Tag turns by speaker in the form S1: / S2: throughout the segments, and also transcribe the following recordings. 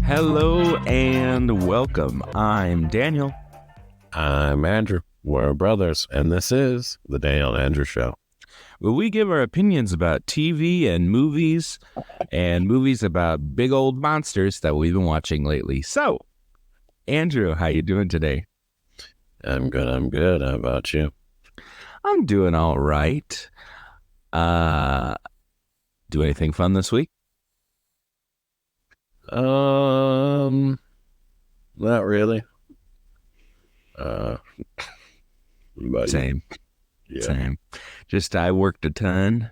S1: Hello and welcome. I'm Daniel.
S2: I'm Andrew. We're brothers, and this is the Daniel and Andrew Show.
S1: Where we give our opinions about TV and movies about big old monsters that we've been watching lately. So, Andrew, how you doing today?
S2: I'm good. How about you?
S1: I'm doing all right. Do anything fun this week?
S2: Not really. But
S1: Same.
S2: Yeah.
S1: Same. Just I worked a ton.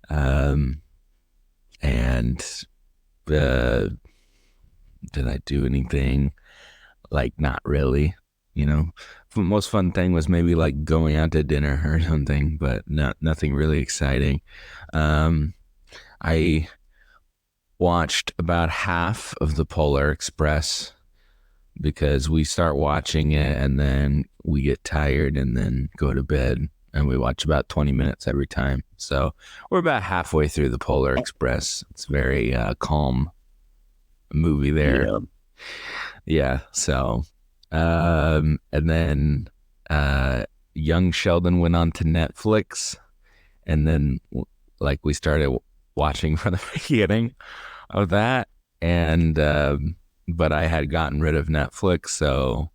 S1: And did I do anything? Like, not really. You know, the most fun thing was maybe like going out to dinner or something, but nothing really exciting. I watched about half of the Polar Express because we start watching it and then we get tired and then go to bed, and we watch about 20 minutes every time. So we're about halfway through the Polar Express. It's a very calm movie there. Yeah. So, and then Young Sheldon went on to Netflix, and then like we started watching from the beginning of that, and but I had gotten rid of Netflix, so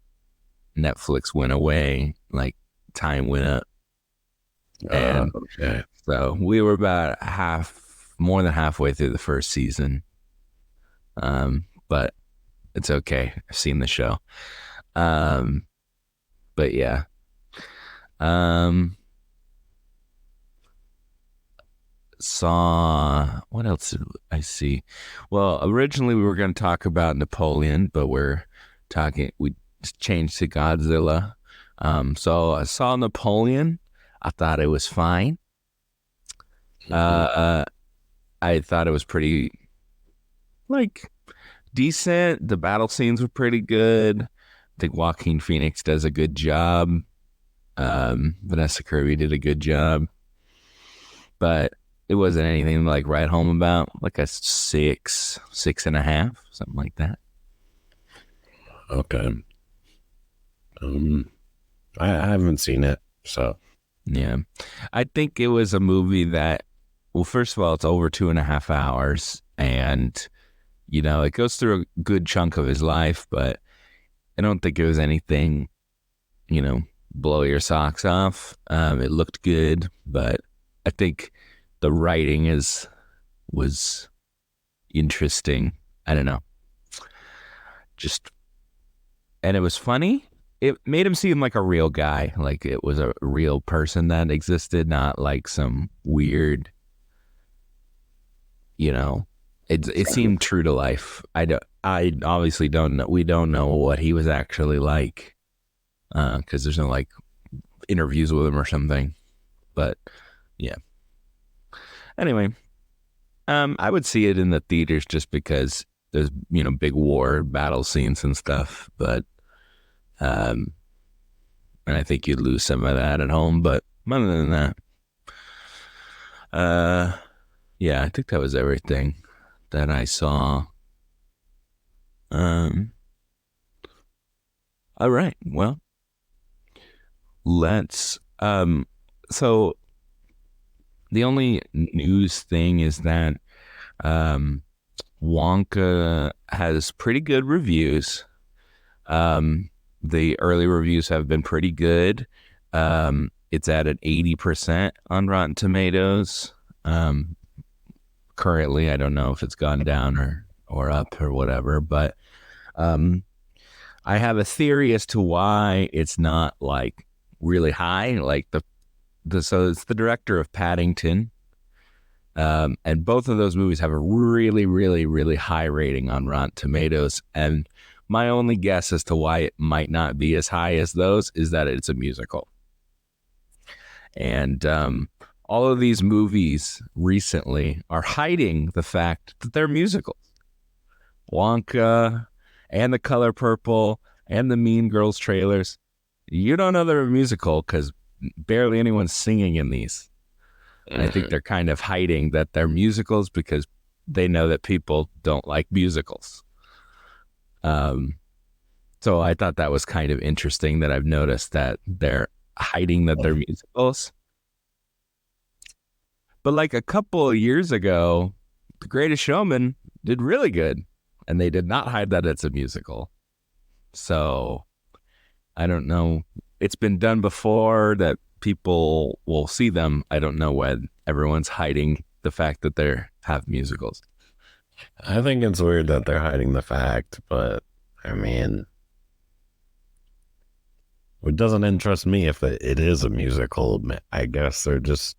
S1: Netflix went away, like time went up, and
S2: okay.
S1: So we were about more than halfway through the first season, but it's okay. I've seen the show, but yeah. Saw, what else did I see? Well, originally we were going to talk about Napoleon, but we changed to Godzilla. So I saw Napoleon. I thought it was fine. I thought it was pretty, like, decent. The battle scenes were pretty good. I think Joaquin Phoenix does a good job. Vanessa Kirby did a good job, but it wasn't anything to like write home about. Like a 6.5, something like that.
S2: Okay. I haven't seen it, so
S1: yeah. I think it was a movie that, well, first of all, it's over 2.5 hours, and you know, it goes through a good chunk of his life, but I don't think it was anything, you know, blow your socks off. It looked good, but I think the writing was interesting. I don't know. And it was funny. It made him seem like a real guy, like it was a real person that existed, not like some weird, you know, it seemed true to life. I obviously don't know. We don't know what he was actually like, because there's no like interviews with him or something, but yeah. Anyway, I would see it in the theaters just because there's, you know, big war battle scenes and stuff, but and I think you'd lose some of that at home, but other than that, yeah, I think that was everything that I saw. All right, well, let's so the only news thing is that Wonka has pretty good reviews. The early reviews have been pretty good. It's at an 80% on Rotten Tomatoes. Currently, I don't know if it's gone down or up or whatever, but I have a theory as to why it's not like really high. Like so it's the director of Paddington. And both of those movies have a really, really, really high rating on Rotten Tomatoes. And my only guess as to why it might not be as high as those is that it's a musical. And all of these movies recently are hiding the fact that they're musicals. Wonka and The Color Purple and the Mean Girls trailers. You don't know they're a musical because barely anyone's singing in these. And I think they're kind of hiding that they're musicals because they know that people don't like musicals. Um, so I thought that was kind of interesting that I've noticed that they're hiding that they're musicals. But like a couple of years ago, The Greatest Showman did really good, and they did not hide that it's a musical. So I don't know. It's been done before that people will see them. I don't know when everyone's hiding the fact that they have musicals.
S2: I think it's weird that they're hiding the fact, but I mean, it doesn't interest me if it is a musical. I guess they're just,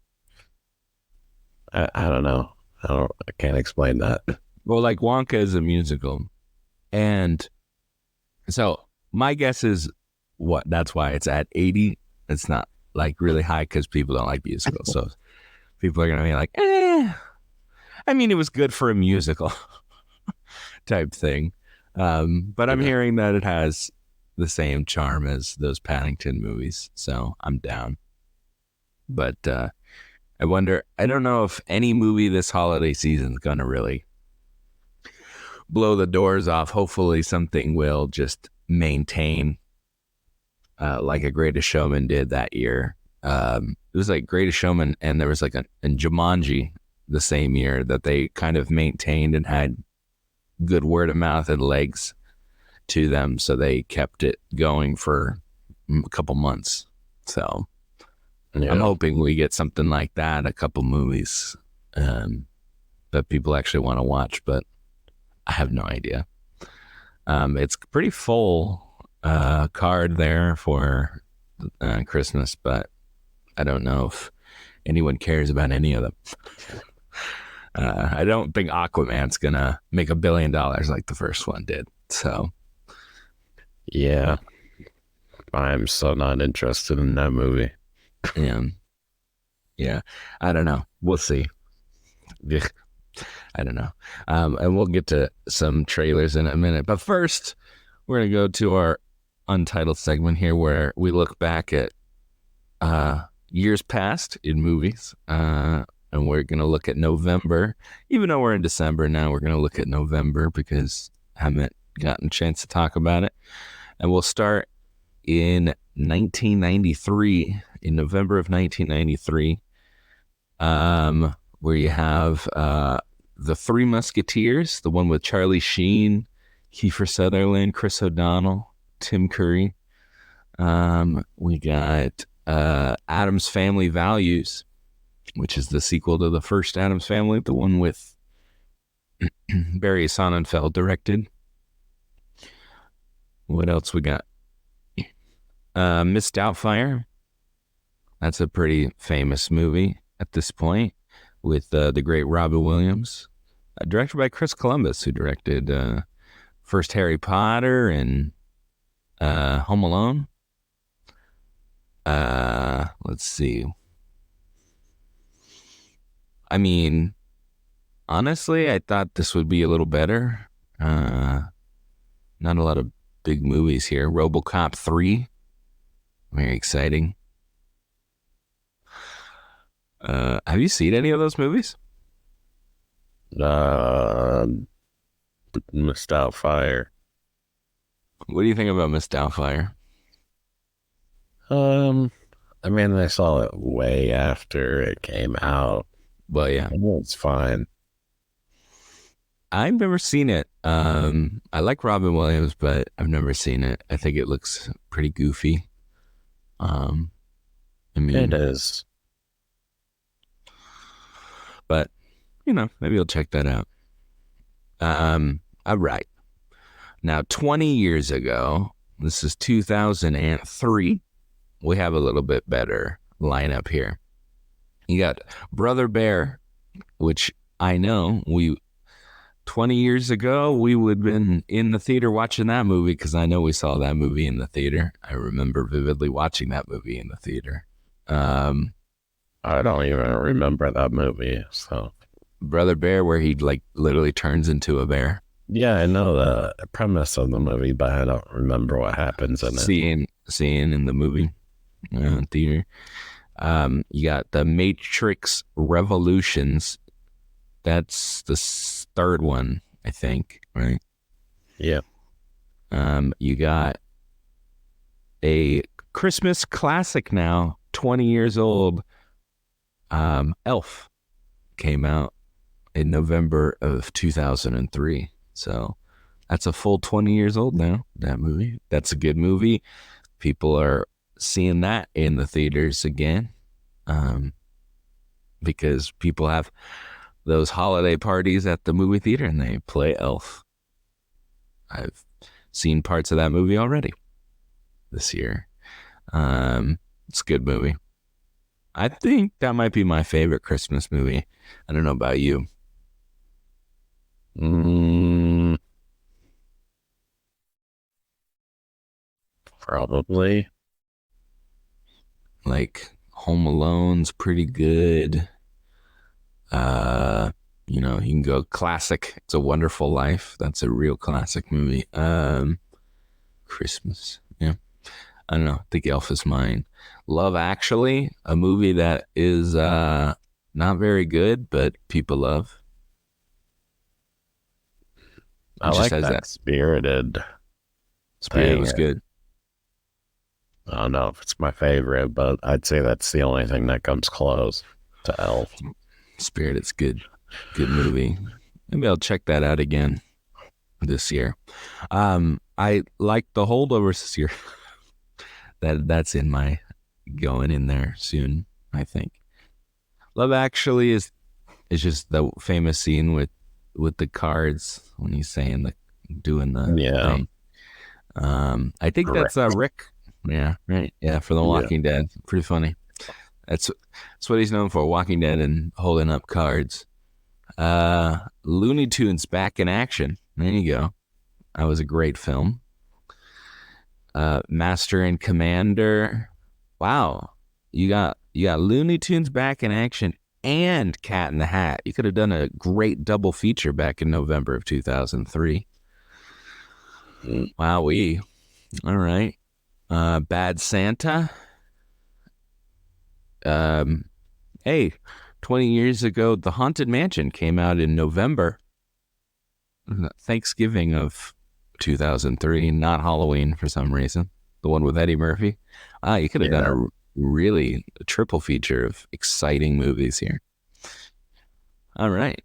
S2: I don't know. I can't explain that.
S1: Well, like Wonka is a musical. And so my guess is what that's why it's at 80. It's not like really high because people don't like musicals. So people are going to be like, I mean, it was good for a musical type thing. But I'm hearing that it has the same charm as those Paddington movies. So I'm down. But I wonder, I don't know if any movie this holiday season is going to really blow the doors off. Hopefully something will just maintain like a Greatest Showman did that year. It was like Greatest Showman, and there was like in Jumanji the same year that they kind of maintained and had good word of mouth and legs to them, so they kept it going for a couple months. So I'm hoping we get something like that, a couple movies that people actually want to watch, but I have no idea. It's pretty full card there for Christmas, but I don't know if anyone cares about any of them. I don't think Aquaman's gonna make $1 billion like the first one did. So
S2: yeah, I'm so not interested in that movie.
S1: Yeah, I don't know. We'll see. I don't know. And we'll get to some trailers in a minute. But first, we're going to go to our untitled segment here where we look back at years past in movies. And we're going to look at November. Even though we're in December now, we're going to look at November because I haven't gotten a chance to talk about it. And we'll start in 1993, in November of 1993, where you have The Three Musketeers, the one with Charlie Sheen, Kiefer Sutherland, Chris O'Donnell, Tim Curry. We got Addams Family Values, which is the sequel to the first Addams Family, the one with Barry Sonnenfeld directed. What else we got? Miss Doubtfire. That's a pretty famous movie at this point with the great Robin Williams, directed by Chris Columbus, who directed first Harry Potter and Home Alone. Let's see. I mean, honestly, I thought this would be a little better. Not a lot of big movies here. RoboCop 3. Very exciting. Have you seen any of those movies?
S2: Miss Doubtfire.
S1: What do you think about Miss Doubtfire?
S2: I mean, I saw it way after it came out.
S1: Well, yeah.
S2: It's fine.
S1: I've never seen it. I like Robin Williams, but I've never seen it. I think it looks pretty goofy. I mean,
S2: it is.
S1: But, maybe I'll check that out. All right. Now, 20 years ago, this is 2003, we have a little bit better lineup here. You got Brother Bear, which I know 20 years ago, we would have been in the theater watching that movie because I know we saw that movie in the theater. I remember vividly watching that movie in the theater.
S2: I don't even remember that movie. So,
S1: Brother Bear, where he like literally turns into a bear.
S2: Yeah, I know the premise of the movie, but I don't remember what happens in it.
S1: Seeing in the movie theater. You got The Matrix Revolutions. That's the third one, I think, right?
S2: Yeah.
S1: You got a Christmas classic now, 20 years old. Elf came out in November of 2003. So that's a full 20 years old now, that movie. That's a good movie. People are seeing that in the theaters again, because people have those holiday parties at the movie theater and they play Elf. I've seen parts of that movie already this year. It's a good movie. I think that might be my favorite Christmas movie. I don't know about you.
S2: Mm, probably.
S1: Like Home Alone's pretty good. Uh, you can go classic. It's a Wonderful Life. That's a real classic movie. Christmas. Yeah. I don't know. I think Elf is mine. Love Actually, a movie that is not very good, but people love.
S2: I
S1: It just
S2: like
S1: has
S2: that
S1: that
S2: Spirited
S1: spirit
S2: thing.
S1: was good.
S2: I don't know if it's my favorite, but I'd say that's the only thing that comes close to Elf.
S1: Spirit, it's good. Good movie. Maybe I'll check that out again this year. I like The Holdovers this year. That's in my going in there soon, I think. Love Actually is just the famous scene with the cards when he's saying the doing the
S2: Yeah,
S1: thing. I think
S2: correct.
S1: that's Rick. Yeah, right. Yeah, for The
S2: Yeah.
S1: Walking Dead. Pretty funny. That's what he's known for, Walking Dead and holding up cards. Looney Tunes Back in Action. There you go. That was a great film. Master and Commander. Wow. You got Looney Tunes Back in Action and Cat in the Hat. You could have done a great double feature back in November of 2003.
S2: Mm.
S1: Wowee. All right. Bad Santa. Um, hey, 20 years ago, The Haunted Mansion came out in November, Thanksgiving of 2003, not Halloween for some reason. The one with Eddie Murphy. You could have done
S2: Yeah.
S1: a really triple feature of exciting movies here. All right.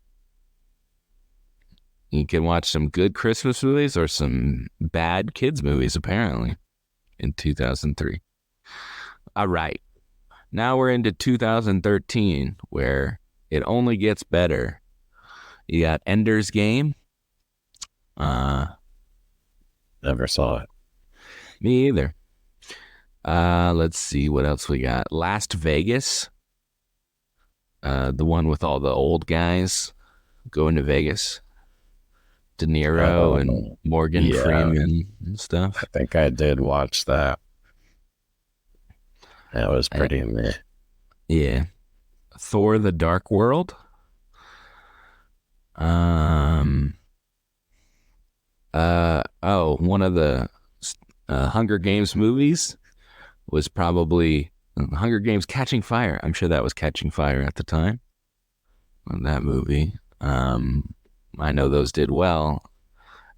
S1: You can watch some good Christmas movies or some bad kids movies, apparently, in 2003. All right. Now we're into 2013, where it only gets better. You got Ender's Game.
S2: Never saw it.
S1: Me either. Let's see what else we got. Last Vegas. The one with all the old guys going to Vegas. De Niro and Morgan
S2: yeah.
S1: Freeman and stuff.
S2: I think I did watch that. That was pretty meh.
S1: Yeah. Thor: The Dark World. One of the Hunger Games movies was probably Hunger Games Catching Fire. I'm sure that was Catching Fire at the time. That movie. I know those did well,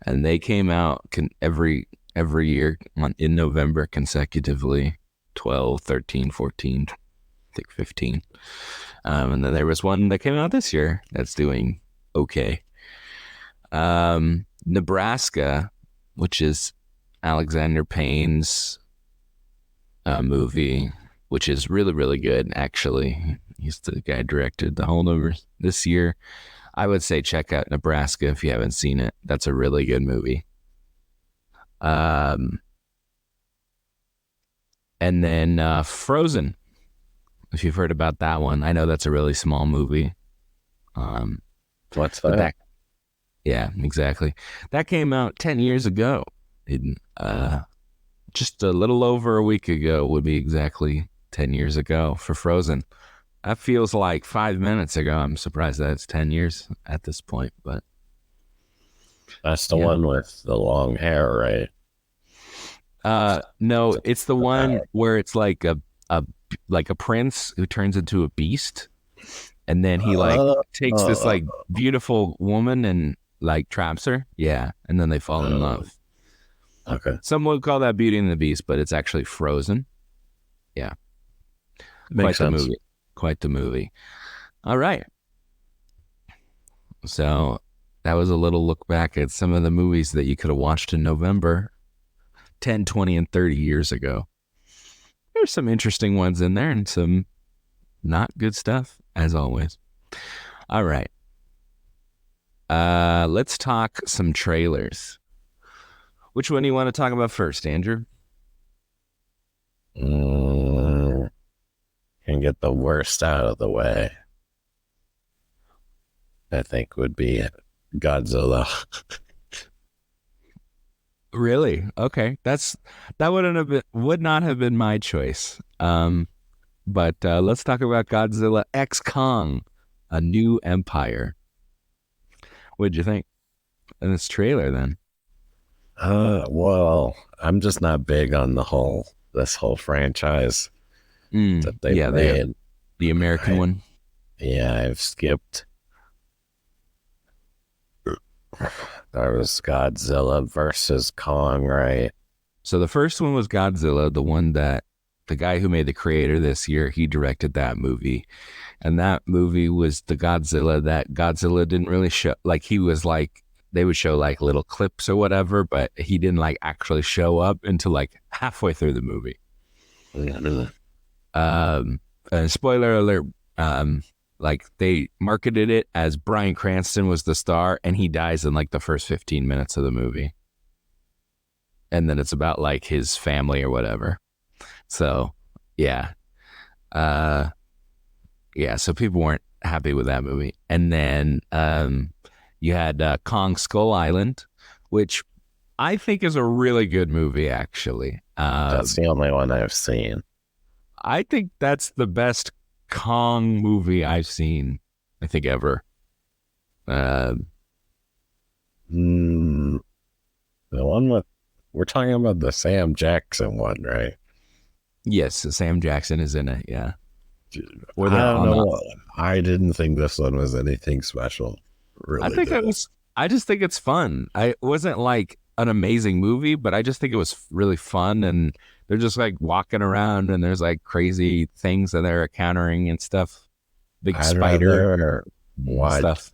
S1: and they came out every year in November consecutively. 12, 13, 14, I think 15. And then there was one that came out this year that's doing okay. Nebraska, which is Alexander Payne's movie, which is really, really good, actually. He's the guy who directed The Holdovers this year. I would say check out Nebraska if you haven't seen it. That's a really good movie. And then Frozen, if you've heard about that one. I know that's a really small movie.
S2: What's that?
S1: Yeah, exactly. That came out 10 years ago. Just a little over a week ago would be exactly 10 years ago for Frozen. That feels like 5 minutes ago. I'm surprised that it's 10 years at this point, but
S2: That's the one with the long hair, right?
S1: no, it's the one where it's like a prince who turns into a beast, and then he takes this beautiful woman and traps her. Yeah, and then they fall in love.
S2: Okay.
S1: Some would call that Beauty and the Beast, but it's actually Frozen. Yeah,
S2: Makes
S1: quite the
S2: sense.
S1: movie. Quite the movie. All right. So that was a little look back at some of the movies that you could have watched in November 10, 20, and 30 years ago. There's some interesting ones in there and some not good stuff, as always. All right. Let's talk some trailers. Which one do you want to talk about first, Andrew?
S2: Mm, can get the worst out of the way. I think would be Godzilla.
S1: Really? Okay. That would not have been my choice. But let's talk about Godzilla X Kong, A New Empire. What'd you think in this trailer then?
S2: Well, I'm just not big on this whole franchise that they've
S1: Yeah,
S2: made.
S1: the American
S2: I,
S1: one.
S2: yeah, I've skipped. There was Godzilla versus Kong, right?
S1: So the first one was Godzilla, the one that the guy who made The Creator this year, he directed that movie. And that movie was the Godzilla that Godzilla didn't really show. Like he was like, they would show like little clips or whatever, but he didn't like actually show up until like halfway through the movie. And spoiler alert, like they marketed it as Bryan Cranston was the star and he dies in like the first 15 minutes of the movie. And then it's about like his family or whatever. So yeah. Yeah, so people weren't happy with that movie. And then you had Kong Skull Island, which I think is a really good movie, actually.
S2: That's the only one I've seen.
S1: I think that's the best Kong movie I've seen, I think, ever. Uh,
S2: Mm, the one with we're talking about the Sam Jackson one, right?
S1: yes, Sam Jackson is in it, yeah. Or
S2: I
S1: they're
S2: don't
S1: on the.
S2: know. I didn't think this one was anything special.
S1: I
S2: Really
S1: think it
S2: did.
S1: was. I just think it's fun. It wasn't like an amazing movie, but I just think it was really fun. And they're just like walking around, and there's like crazy things that they're encountering and stuff. Big
S2: I'd
S1: spider
S2: rather
S1: and
S2: watch
S1: stuff.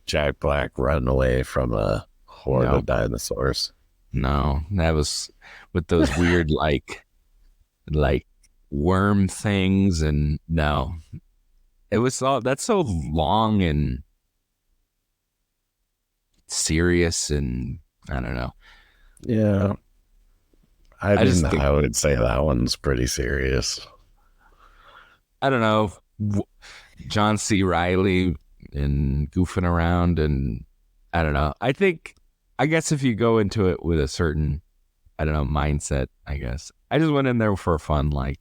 S2: Jack Black run away from a horde
S1: No,
S2: of dinosaurs.
S1: no, that was with those weird like worm things, and no, it was all that's so long and serious, and I don't know.
S2: Yeah,
S1: I just think
S2: I would say that one's pretty serious.
S1: I don't know. John C. Riley and goofing around, and I don't know. I guess if you go into it with a certain, I don't know, mindset, I guess. I just went in there for a fun, like,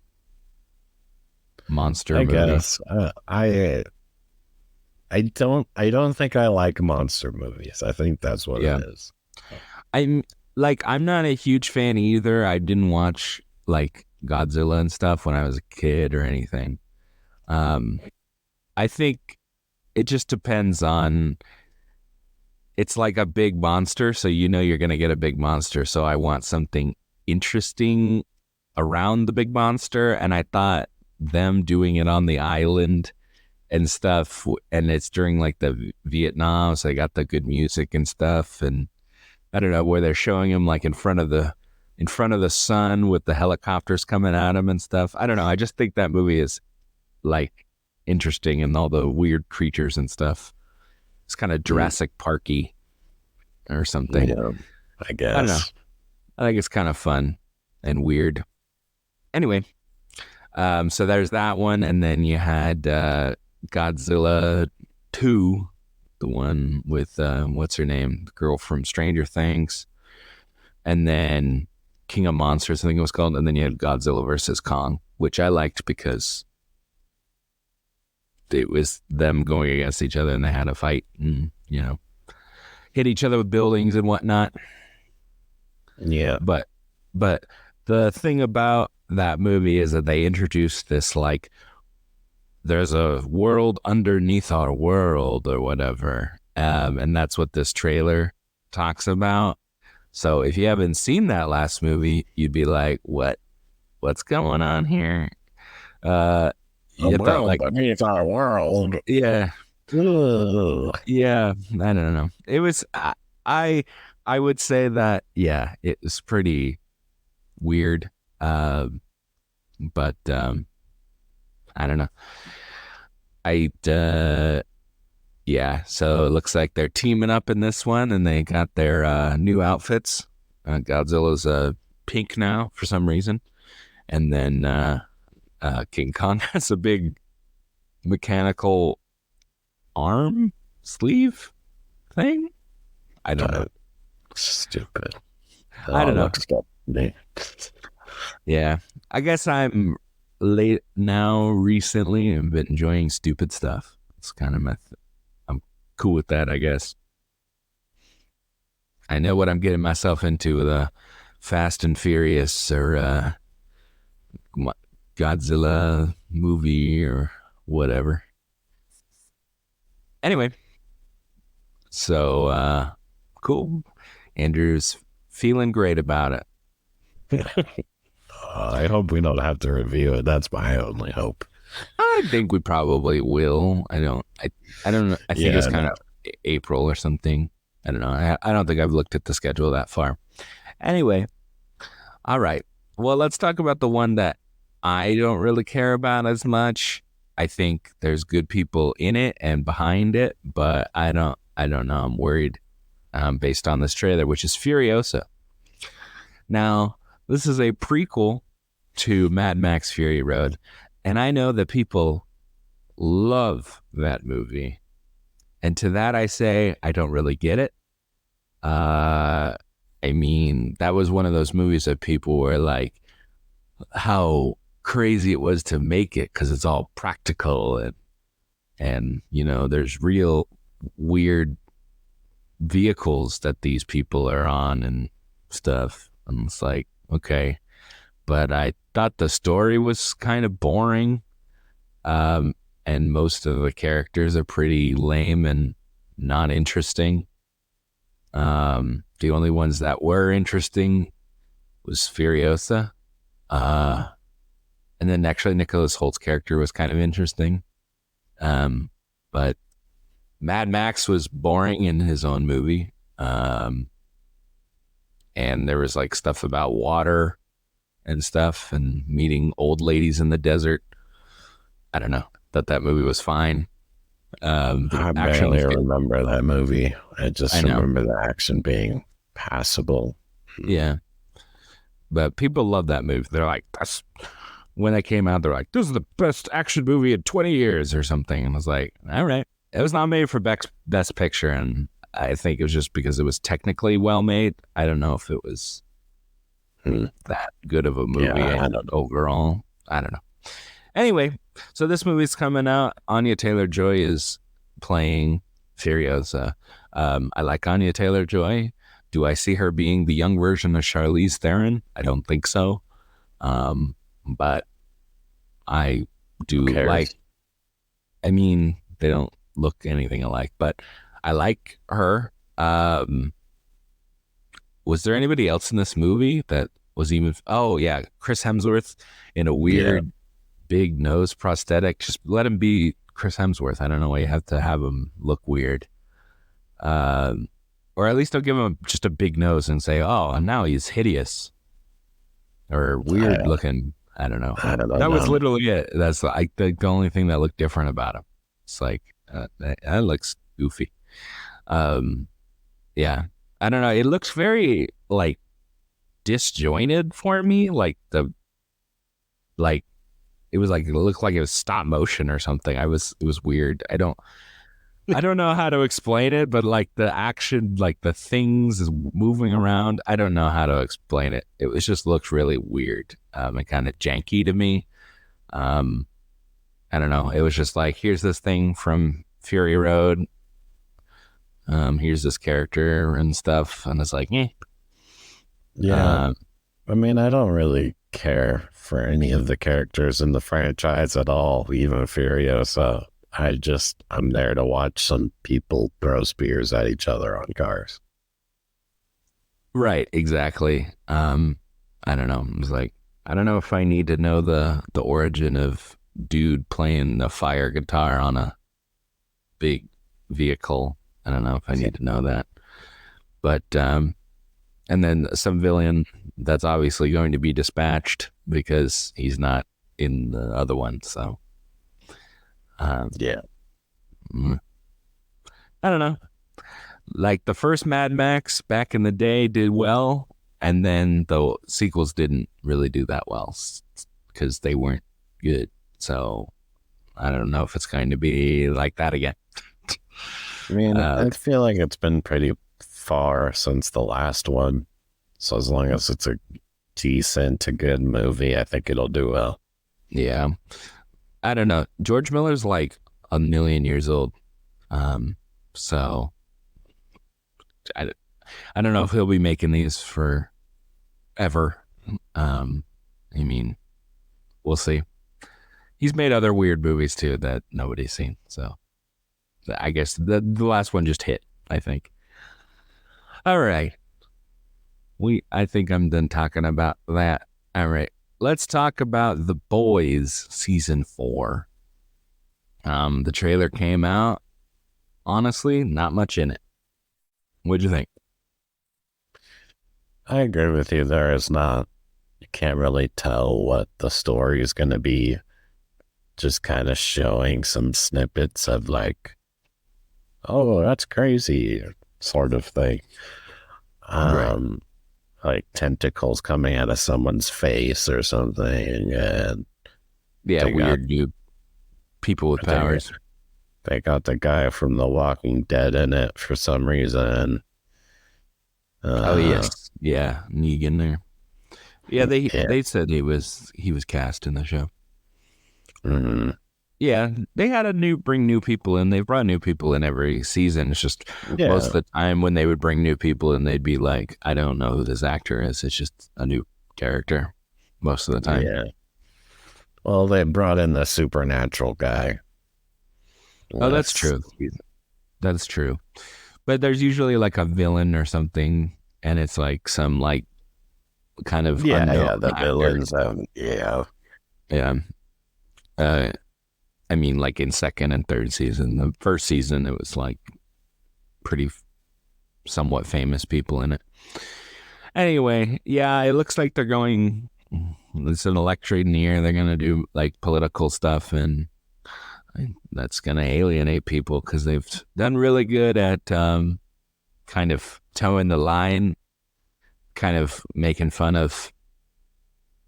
S1: monster
S2: I
S1: movie.
S2: guess I don't think I like monster movies. I think that's what
S1: Yeah.
S2: it is.
S1: I'm I'm not a huge fan either. I didn't watch like Godzilla and stuff when I was a kid or anything. Um, I think it just depends on it's like a big monster, so you know you're going to get a big monster. So I want something interesting around the big monster. And I thought them doing it on the island and stuff, and it's during like the Vietnam, so they got the good music and stuff. And I don't know where they're showing him like in front of the sun with the helicopters coming at him and stuff. I don't know. I just think that movie is like interesting and all the weird creatures and stuff. It's kind of Jurassic Parky or something.
S2: Yeah, I
S1: I don't know.
S2: guess.
S1: I think it's kind of fun and weird. Anyway, so there's that one, and then you had Godzilla 2, the one with what's her name, the girl from Stranger Things, and then King of Monsters, I think it was called, and then you had Godzilla versus Kong, which I liked because it was them going against each other and they had a fight and hit each other with buildings and whatnot.
S2: Yeah.
S1: But the thing about that movie is that they introduced this like there's a world underneath our world or whatever, and that's what this trailer talks about. So if you haven't seen that last movie, you'd be like, what's going on here? Uh,
S2: The
S1: you thought
S2: world
S1: like,
S2: beneath our world.
S1: yeah,
S2: Ugh.
S1: yeah, I don't know. It was, I, I would say that, yeah, it was pretty weird. But I don't know. I yeah. So it looks like they're teaming up in this one, and they got their new outfits. Godzilla's pink now for some reason, and then King Kong has a big mechanical arm sleeve thing. I don't know.
S2: That stupid. It
S1: I
S2: all
S1: don't know.
S2: looks good to me.
S1: Yeah, I guess I'm late now. Recently, I've been enjoying stupid stuff. It's kind of I'm cool with that, I guess. I know what I'm getting myself into with a Fast and Furious or Godzilla movie or whatever. Anyway, so cool. Andrew's feeling great about it.
S2: I hope we don't have to review it. That's my only hope.
S1: I think we probably will. I don't know. I think it's
S2: Yeah,
S1: kind
S2: no.
S1: of April or something. I don't know. I don't think I've looked at the schedule that far. Anyway, all right. Well, let's talk about the one that I don't really care about as much. I think there's good people in it and behind it, but I don't know. I'm worried based on this trailer, which is Furiosa. Now, this is a prequel to Mad Max Fury Road, and I know that people love that movie. And to that I say I don't really get it. I mean, that was one of those movies that people were like, how crazy it was to make it because it's all practical and you know there's real weird vehicles that these people are on and stuff. And it's like, okay, but I thought the story was kind of boring. And most of the characters are pretty lame and not interesting. The only ones that were interesting was Furiosa. Uh, and then actually Nicholas Holt's character was kind of interesting. But Mad Max was boring in his own movie. And there was like stuff about water and stuff and meeting old ladies in the desert. I don't know. Thought that movie was fine. The
S2: I
S1: action was
S2: barely
S1: good.
S2: remember that movie. I
S1: I
S2: just
S1: know.
S2: remember the action being passable.
S1: Yeah. But people love that movie. They're like, that's when it came out, they're like, this is the best action movie in 20 years or something. And I was like, all right. It was nominated for Best Picture. And I think it was just because it was technically well made. I don't know if it was
S2: Hmm.
S1: that good of a movie
S2: Yeah, I don't know.
S1: overall. I don't know. Anyway, so this movie's coming out. Anya Taylor-Joy is playing Furiosa. I like Anya Taylor-Joy. Do I see her being the young version of Charlize Theron? I don't think so. But I do
S2: Who cares?
S1: like, I mean, they don't look anything alike, but I like her. Was there anybody else in this movie that was even, oh yeah, Chris Hemsworth in a
S2: Yeah,
S1: weird big nose prosthetic. Just let him be Chris Hemsworth. I don't know why you have to have him look weird. Or at least don't give him just a big nose and say, oh, and now he's hideous or weird
S2: I,
S1: looking. I don't know.
S2: I don't
S1: That was
S2: know.
S1: literally it. That's like the only thing that looked different about him. It's like, that looks goofy. Um, yeah. I don't know. It looks very like disjointed for me. Like it was like it looked like it was stop motion or something. It was weird. I don't know how to explain it, but like the action, like the things is moving around. I don't know how to explain it. It was just looks really weird and kind of janky to me. Um, I don't know. It was just like here's this thing from Fury Road. Here's this character and stuff, and it's like, eh.
S2: Yeah,
S1: Um,
S2: I mean, I don't really care for any of the characters in the franchise at all, even Furiosa. I'm there to watch some people throw spears at each other on cars.
S1: Right, exactly. I don't know. It was like, I don't know if I need to know the origin of dude playing the fire guitar on a big vehicle. I don't know if I need to know that. But and then some villain that's obviously going to be dispatched because he's not in the other one. So um,
S2: Yeah.
S1: mm, I don't know. Like the first Mad Max back in the day did well, and then the sequels didn't really do that well because they weren't good. So I don't know if it's going to be like that again.
S2: I mean,
S1: Uh,
S2: I feel like it's been pretty far since the last one. So as long as it's a decent to good movie, I think it'll do well.
S1: yeah, I don't know. George Miller's like a million years old. So I, I don't know if he'll be making these for ever. Um, I mean, we'll see. He's made other weird movies too that nobody's seen. So I guess the last one just hit, I think. All right. I think I'm done talking about that. All right. Let's talk about The Boys season 4. The trailer came out. Honestly, not much in it. What'd you think?
S2: I agree with you. There is not, you can't really tell what the story is going to be. Just kind of showing some snippets of like, oh, that's crazy sort of thing.
S1: Right.
S2: Um, like tentacles coming out of someone's face or something. And
S1: Yeah,
S2: they got,
S1: weird new people with
S2: they,
S1: powers.
S2: they got the guy from The Walking Dead in it for some reason.
S1: Oh
S2: Uh,
S1: yes. Yeah, Negan there. Yeah,
S2: yeah.
S1: they said he was cast in the show.
S2: Mm,
S1: Yeah, they had bring new people in. They've brought new people in every season. It's just most
S2: yeah.
S1: of the time when they would bring new people in, they'd be like, I don't know who this actor is. It's just a new character most of the time.
S2: Yeah. Well, they brought in the supernatural guy.
S1: Oh, that's
S2: Last
S1: true.
S2: season.
S1: That's true. But there's usually like a villain or something, and it's like some like kind of
S2: Yeah,
S1: unknown
S2: yeah, the
S1: actor.
S2: villains. Yeah,
S1: Yeah. Uh, I mean, like in second and third season. The first season, it was like pretty somewhat famous people in it. Anyway, yeah, it looks like they're going. It's an electric year. They're gonna do like political stuff, and that's gonna alienate people because they've done really good at kind of towing the line, kind of making fun of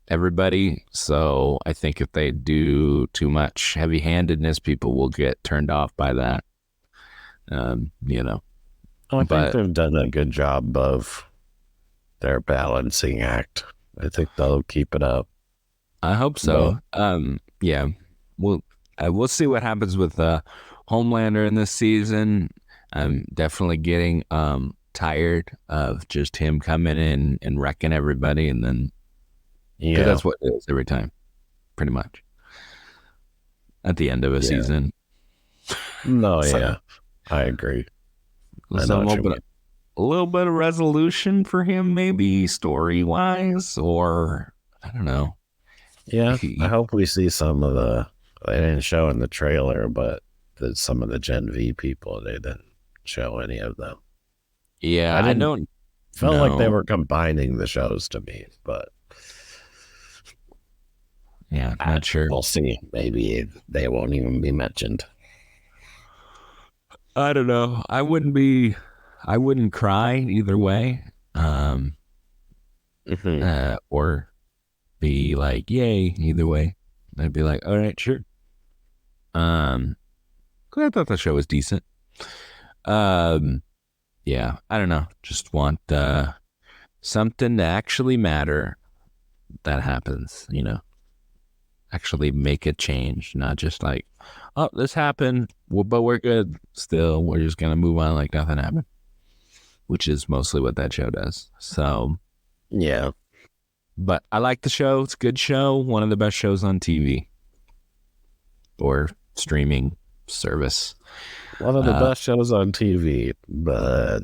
S1: everybody. So I think if they do too much heavy-handedness, people will get turned off by that. You know,
S2: I think
S1: but
S2: they've done a good job of their balancing act. I think they'll keep it up.
S1: I hope
S2: But
S1: so. Yeah, we'll we'll see what happens with Homelander in this season. I'm definitely getting tired of just him coming in and wrecking everybody, and then because
S2: yeah,
S1: that's what it is every time, pretty much at the end of a
S2: yeah,
S1: season.
S2: no,
S1: So,
S2: yeah, I agree. I
S1: so
S2: know what you mean.
S1: a little bit of resolution for him, maybe story wise, or I don't know.
S2: Yeah, I
S1: He,
S2: hope we see some of the. They didn't show in the trailer, but some of the Gen V people, they didn't show any of them.
S1: yeah,
S2: I
S1: I
S2: didn't
S1: don't
S2: felt like they
S1: know.
S2: were combining the shows to me, but
S1: Yeah, not sure.
S2: we'll see. Maybe they won't even be mentioned.
S1: I don't know. I wouldn't cry either way. Um,
S2: Hmm.
S1: or be like, yay, either way. I'd be like, all right, sure. Um, 'Cause I thought the show was decent. Um, yeah, I don't know. Just want, something to actually matter that happens, actually make a change, not just like, oh, this happened, but we're good still. We're just going to move on like nothing happened, which is mostly what that show does. So,
S2: Yeah,
S1: but I like the show. It's a good show. One of the best shows on TV or streaming service.
S2: one of the
S1: Uh,
S2: best shows on TV, but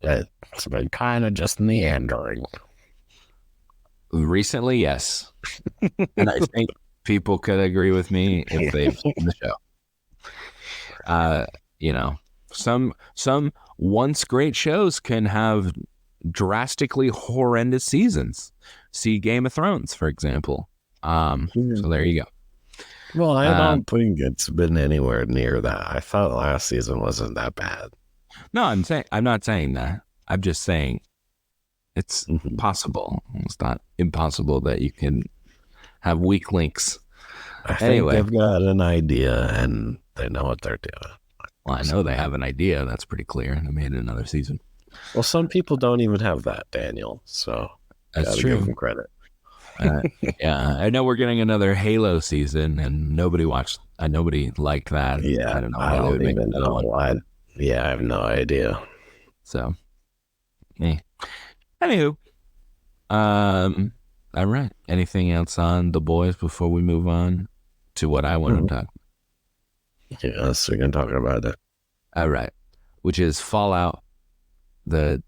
S2: It's been kind of just meandering.
S1: Recently, yes. And I think people could agree with me if they've seen the show. Uh, you know, some once great shows can have drastically horrendous seasons. See Game of Thrones, for example. So there you go.
S2: Well, I
S1: Um,
S2: don't think it's been anywhere near that. I thought last season wasn't that bad.
S1: no, I'm not saying that. I'm just saying it's
S2: Mhm.
S1: possible. It's not impossible that you can have weak links.
S2: I think
S1: Anyway,
S2: they've got an idea and they know what they're doing.
S1: well, I know they have an idea. That's pretty clear. They made another season.
S2: Well, some people don't even have that, Daniel. So
S1: That's
S2: gotta give
S1: true.
S2: them credit.
S1: Uh, yeah, I know we're getting another Halo season, and nobody liked that.
S2: Yeah,
S1: I don't know
S2: I
S1: why they
S2: don't
S1: would make
S2: even
S1: another
S2: know
S1: one.
S2: why. Yeah, I have no idea.
S1: So, eh. Anywho, um, all right. Anything else on the boys before we move on to what I want
S2: Mhm.
S1: to talk?
S2: Yes, we can talk about it.
S1: All right, which is Fallout. The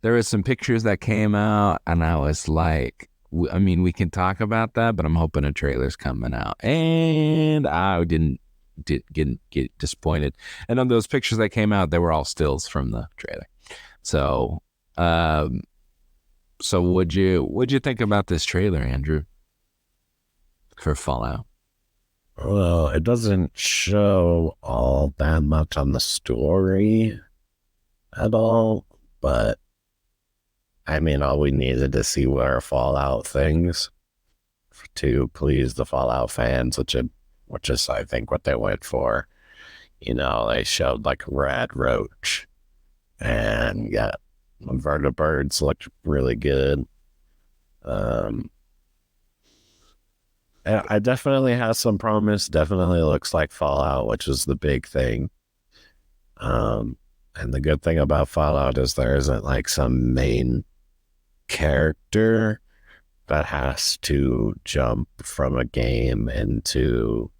S1: there was some pictures that came out, and I was like, I mean, we can talk about that, but I'm hoping a trailer's coming out, and I didn't get disappointed. And on those pictures that came out, they were all stills from the trailer. So, um, so what'd you think about this trailer, Andrew, for Fallout?
S2: Well, it doesn't show all that much on the story at all, but I mean, all we needed to see were Fallout things to please the Fallout fans, which is I think what they went for. You know, they showed like a rad roach, and yeah, vertibirds looked really good. Um, I definitely has some promise. Definitely looks like Fallout, which is the big thing. Um, and the good thing about Fallout is there isn't like some main character that has to jump from a game into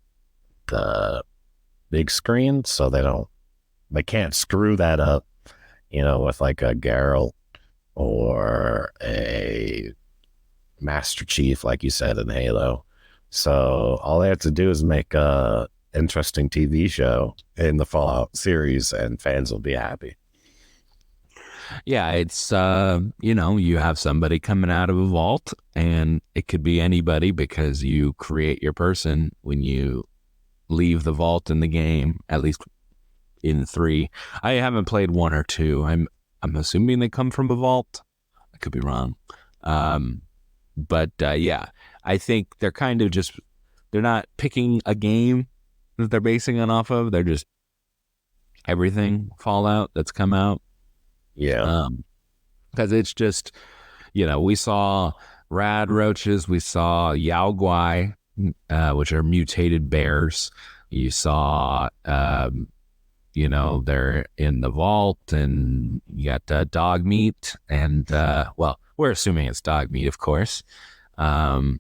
S2: the big screen, so they can't screw that up, you know, with like a Geralt or a Master Chief, like you said in Halo. So all they have to do is make a interesting TV show in the Fallout series, and fans will be happy.
S1: Yeah, it's you have somebody coming out of a vault, and it could be anybody because you create your person when you leave the vault in the game, at least in 3. I haven't played 1 or 2. I'm assuming they come from a vault. I could be wrong. But yeah, I think they're not picking a game that they're basing it off of. They're just everything Fallout that's come out.
S2: Yeah.
S1: Because it's just, we saw rad roaches, we saw Yao Guai, which are mutated bears. You saw, they're in the vault, and you got dog meat, and well, we're assuming it's dog meat, of course. And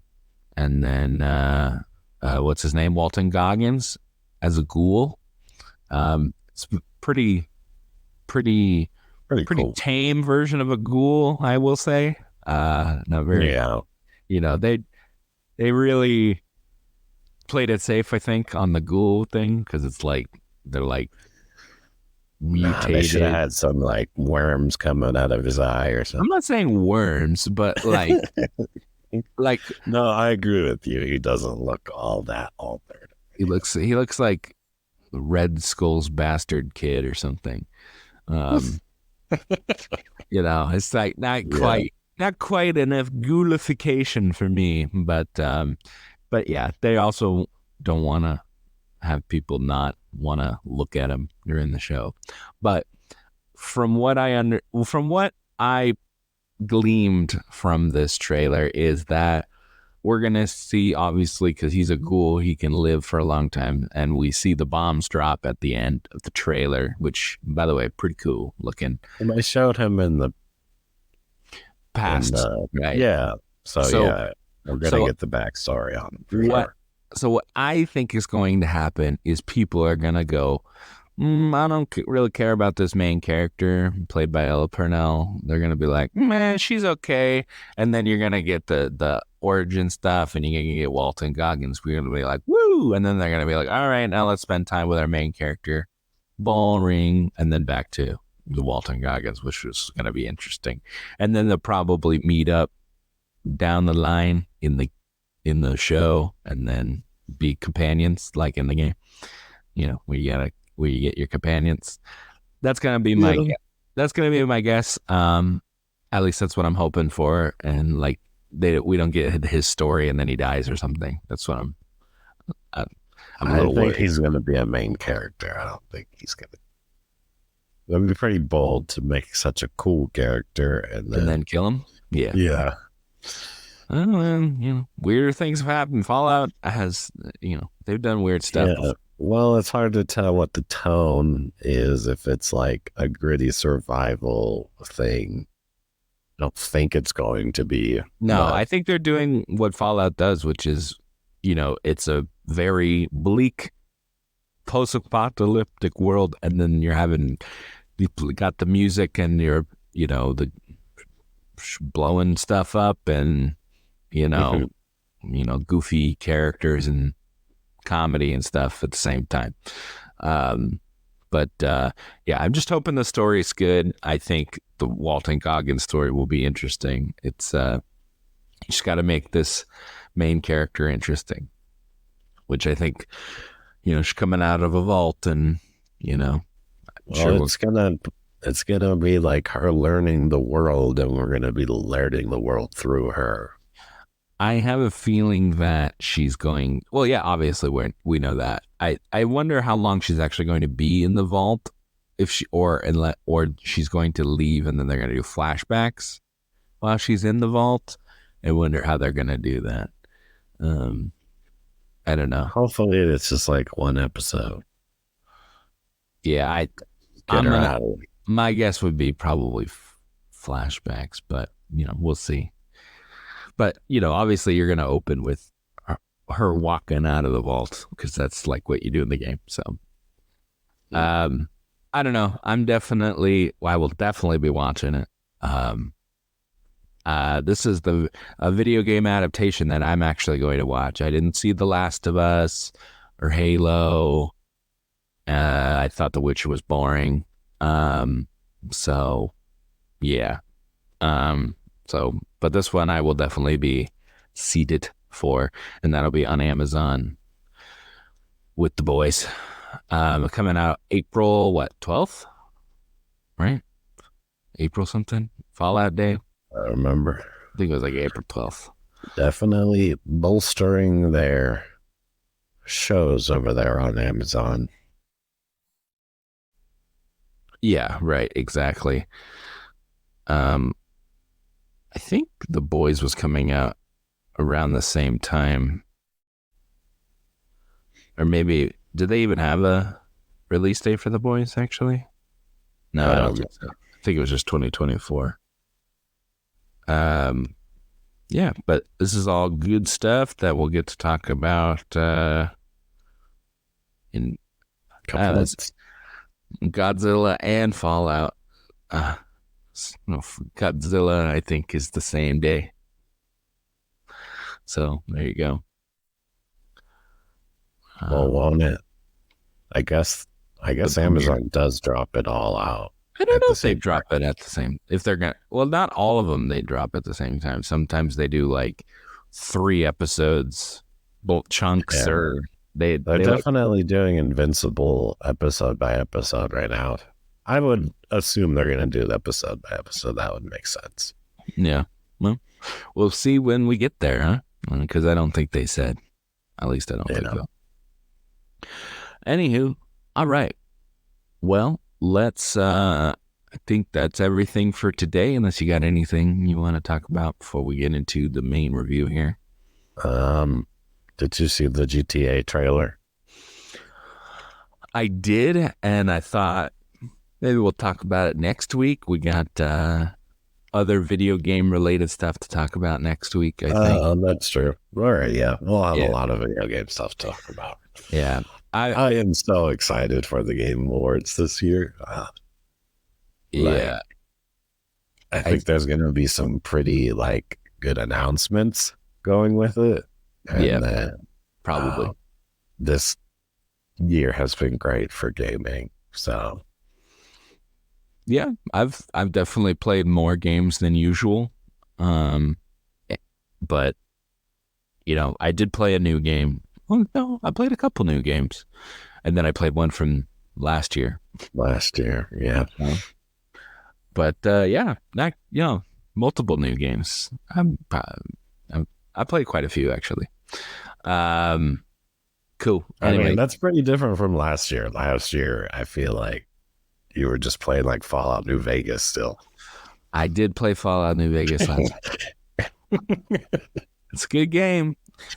S1: then what's his name, Walton Goggins as a ghoul. It's pretty pretty
S2: Pretty
S1: pretty
S2: cool.
S1: tame version of a ghoul, I will say. Not very,
S2: Yeah.
S1: They really played it safe, I think, on the ghoul thing, because it's like they're like
S2: Nah, they should have
S1: mutated.
S2: had some like worms coming out of his eye or
S1: I'm
S2: something.
S1: not saying worms, but like
S2: No, I agree with you. He doesn't look all that altered.
S1: he looks like Red Skull's bastard kid or something. Um, it's like
S2: Yeah.
S1: not quite enough ghoulification for me, but yeah, they also don't want to have people not want to look at him during the show. But from what I gleamed from this trailer is that we're gonna see, obviously, because he's a ghoul, he can live for a long time, and we see the bombs drop at the end of the trailer, which, by the way, pretty cool looking.
S2: And they showed him in
S1: Past,
S2: the
S1: right?
S2: yeah. So
S1: So,
S2: yeah, we're gonna
S1: so
S2: get the backstory on him for
S1: what?
S2: sure.
S1: So what I think is going to happen is people are gonna go, I don't really care about this main character played by Ella Purnell. They're gonna be like, man, she's okay, and then you're gonna get the origin stuff, and you're gonna get Walton Goggins. We're gonna be like, woo, and then they're gonna be like, all right, now let's spend time with our main character, boring, and then back to the Walton Goggins, which was gonna be interesting, and then they'll probably meet up down the line in the show, and then be companions like in the game. Where you get your companions. That's gonna be my
S2: Yeah.
S1: that's gonna be my guess. At least that's what I'm hoping for. And like we don't get his story and then he dies or something. That's what I'm a
S2: I
S1: little
S2: think
S1: worried.
S2: he's going to be a main character. I don't think he's going to. That'd be pretty bold to make such a cool character and
S1: then kill him. Yeah.
S2: yeah.
S1: Weird things have happened. Fallout has, they've done weird stuff.
S2: Yeah. Well, it's hard to tell what the tone is if it's like a gritty survival thing. I don't think it's going to be.
S1: No, I think they're doing what Fallout does, which is, it's a very bleak post-apocalyptic world, and then you got the music and you're, the blowing stuff up and, goofy characters and comedy and stuff at the same time. But I'm just hoping the story's good. I think the Walton Goggins story will be interesting. It's you just got to make this main character interesting, which I think she's coming out of a vault, and
S2: it's gonna be like her learning the world, and we're gonna be learning the world through her.
S1: I have a feeling that she's going. Well, yeah, obviously we know that. I wonder how long she's actually going to be in the vault, if she or she's going to leave and then they're going to do flashbacks while she's in the vault. I wonder how they're going to do that. I don't know.
S2: Hopefully, it's just like one episode.
S1: Yeah, my guess would be probably flashbacks, but we'll see. But obviously, you're going to open with her walking out of the vault because that's like what you do in the game. So, I don't know. I will definitely be watching it. This is a video game adaptation that I'm actually going to watch. I didn't see The Last of Us or Halo. I thought The Witcher was boring. So yeah. But this one I will definitely be seated for, and that'll be on Amazon with the boys. Coming out April 12th, right? April something. Fallout Day.
S2: I remember.
S1: I think it was like April 12th.
S2: Definitely bolstering their shows over there on Amazon.
S1: Yeah, right. Exactly. I think The Boys was coming out around the same time. Or maybe, did they even have a release date for The Boys, actually? No, I don't think so. I think it was just 2024. Yeah, but this is all good stuff that we'll get to talk about in
S2: Couple months.
S1: Godzilla and Fallout. Godzilla, I think, is the same day. So there you go.
S2: Well, won't it? I guess Amazon does drop it all out.
S1: I don't know if they drop it at the same. If they're gonna, well, not all of them they drop at the same time. Sometimes they do like 3 episodes, both chunks, or they're
S2: definitely doing Invincible episode by episode right now. I would assume they're going to do it episode by episode. That would make sense.
S1: Yeah. Well, we'll see when we get there, huh? Because I don't think they said. At least I don't think so. Anywho, all right. Well, let's. I think that's everything for today. Unless you got anything you want to talk about before we get into the main review here.
S2: Did you see the GTA trailer?
S1: I did, and I thought maybe we'll talk about it next week. We got other video game related stuff to talk about next week, I think.
S2: Oh, that's true. All right, yeah. We'll have a lot of video game stuff to talk about.
S1: Yeah. I
S2: I am so excited for the Game Awards this year. Like,
S1: yeah,
S2: I
S1: I
S2: think there's going to be some pretty like good announcements going with it,
S1: yeah,
S2: and then
S1: probably.
S2: this year has been great for gaming. So
S1: Yeah, I've definitely played more games than usual. Um, but I did play a new game. Well, no, I played a couple new games, and then I played one from last year.
S2: last year, yeah,
S1: So, but yeah, not multiple new games. I played quite a few actually. Um, cool.
S2: I mean
S1: Anyway,
S2: that's pretty different from last year. Last year, I feel like you were just playing like Fallout New Vegas still.
S1: I did play Fallout New Vegas last. It's a good game.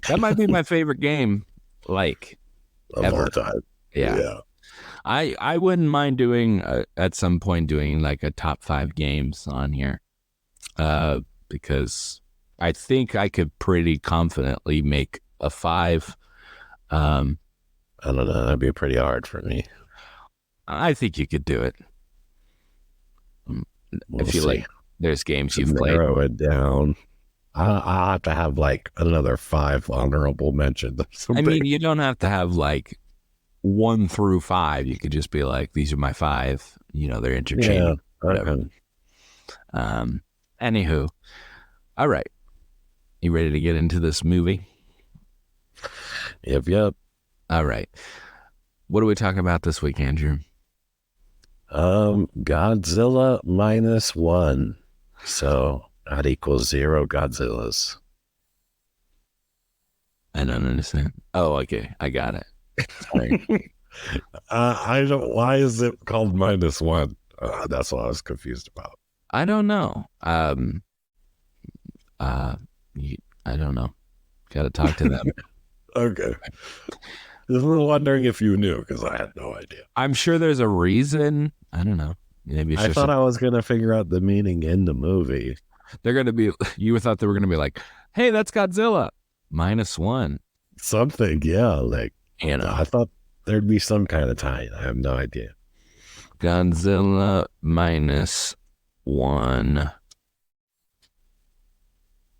S1: That might be my favorite game, like
S2: Of all
S1: ever.
S2: time.
S1: Yeah.
S2: Yeah.
S1: I wouldn't mind doing at some point doing like a top 5 games on here, because I think I could pretty confidently make a 5. Um,
S2: I don't know. That'd be pretty hard for me.
S1: I think you could do it. I
S2: We'll
S1: feel
S2: see.
S1: like there's games
S2: To
S1: you've played.
S2: narrow it down, I'll have to have like another 5 honorable mentions or
S1: I
S2: something.
S1: mean, you don't have to have like 1 through 5. You could just be like, these are my 5. They're
S2: Yeah.
S1: interchangeable. Whatever.
S2: Okay.
S1: Anywho, all right. You ready to get into this movie?
S2: Yep. Yep.
S1: All right. What are we talking about this week, Andrew?
S2: Godzilla minus one. So that equals 0 Godzillas.
S1: I don't understand. Oh, okay. I got it. Sorry.
S2: I don't. Why is it called minus one? That's what I was confused about.
S1: I don't know. Uh, I don't know. Got to talk to them.
S2: Okay. Just wondering if you knew because I had no idea.
S1: I'm sure there's a reason. I don't know. Maybe it's
S2: I
S1: just
S2: thought I was gonna figure out the meaning in the movie.
S1: they're going to be, you thought they were going to be like, hey, that's Godzilla -1.
S2: Something, yeah. Like
S1: I
S2: I thought there'd be some kind of tie. I have no idea.
S1: Godzilla -1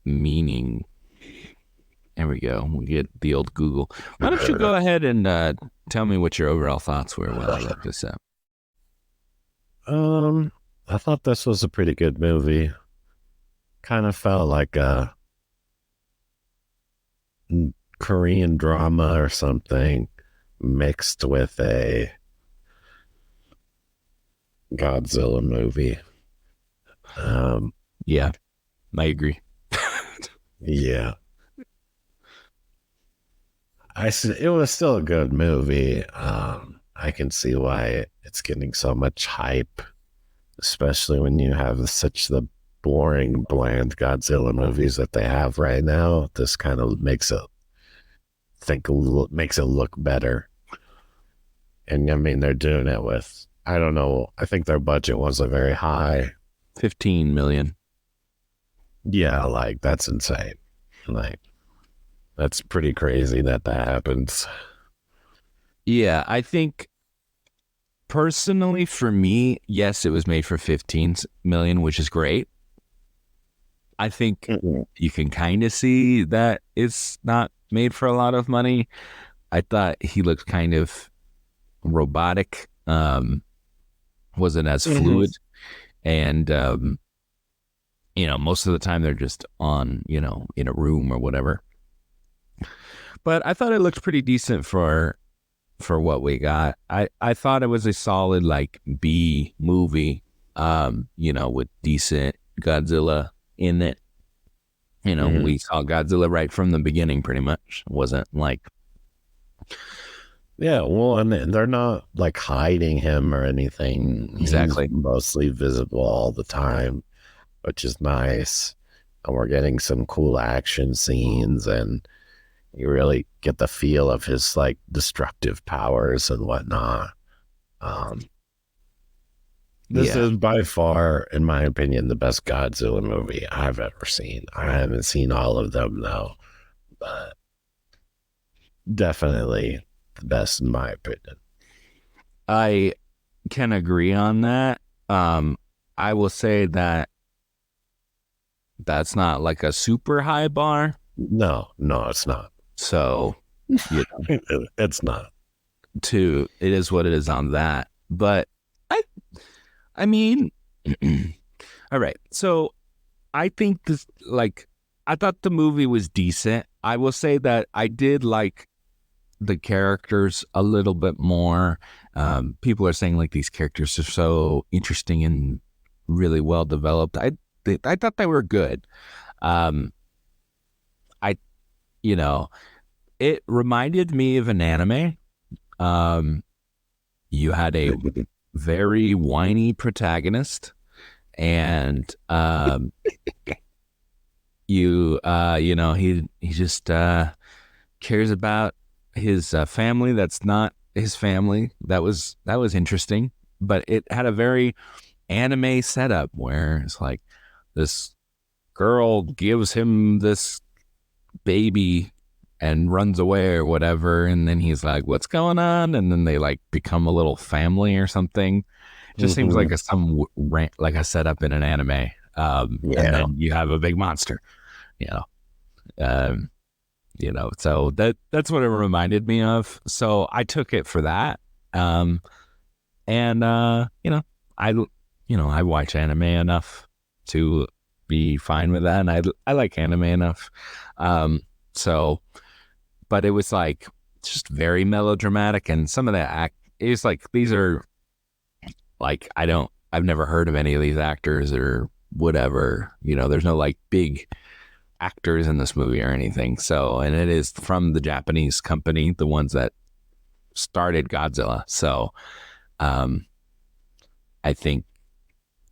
S1: meaning. There we go. We get the old Google. Why don't you go ahead and tell me what your overall thoughts were while I look this up?
S2: I thought this was a pretty good movie. Kind of felt like a Korean drama or something mixed with a Godzilla movie.
S1: Yeah, I agree.
S2: Yeah. It was still a good movie. I can see why it's getting so much hype, especially when you have such the boring, bland Godzilla movies that they have right now. This kind of makes it look better. And I mean, they're doing it with, I don't know, I think their budget wasn't very high.
S1: 15 million.
S2: Yeah, like that's insane. Like that's pretty crazy that happens.
S1: Yeah, I think personally for me, yes, it was made for 15 million, which is great. I think you can kind of see that it's not made for a lot of money. I thought he looked kind of robotic, wasn't as fluid, and most of the time they're just on, in a room or whatever. But I thought it looked pretty decent for what we got. I thought it was a solid like B movie, with decent Godzilla in it. We saw Godzilla right from the beginning pretty much. It wasn't like,
S2: yeah, well, and they're not like hiding him or anything.
S1: Exactly.
S2: He's mostly visible all the time, which is nice. And we're getting some cool action scenes, and you really get the feel of his like destructive powers and whatnot. This is by far, in my opinion, the best Godzilla movie I've ever seen. I haven't seen all of them though, but definitely the best in my opinion.
S1: I can agree on that. I will say that that's not like a super high bar.
S2: No, no, it's not.
S1: So, you know,
S2: It's not.
S1: it is what it is on that. But I, I mean, all right. So I think this, like, I thought the movie was decent. I will say that I did like the characters a little bit more. People are saying like these characters are so interesting and really well developed. I thought they were good. Um, I you know it reminded me of an anime. Um, you had a very whiny protagonist, and he just cares about his family that's not his family. That was interesting, but it had a very anime setup where it's like this girl gives him this baby and runs away or whatever, and then he's like, what's going on? And then they like become a little family or something. It just seems
S2: Hmm.
S1: like like a setup in an anime. And
S2: Yeah.
S1: then you have a big monster, you know. um, so that's what it reminded me of, so I took it for that. And I I watch anime enough to be fine with that, and I like anime enough. um so but it was like just very melodramatic, and some of the act is like, these are like, I've never heard of any of these actors or whatever, there's no like big actors in this movie or anything. So, and it is from the Japanese company, the ones that started Godzilla. So, um, I think,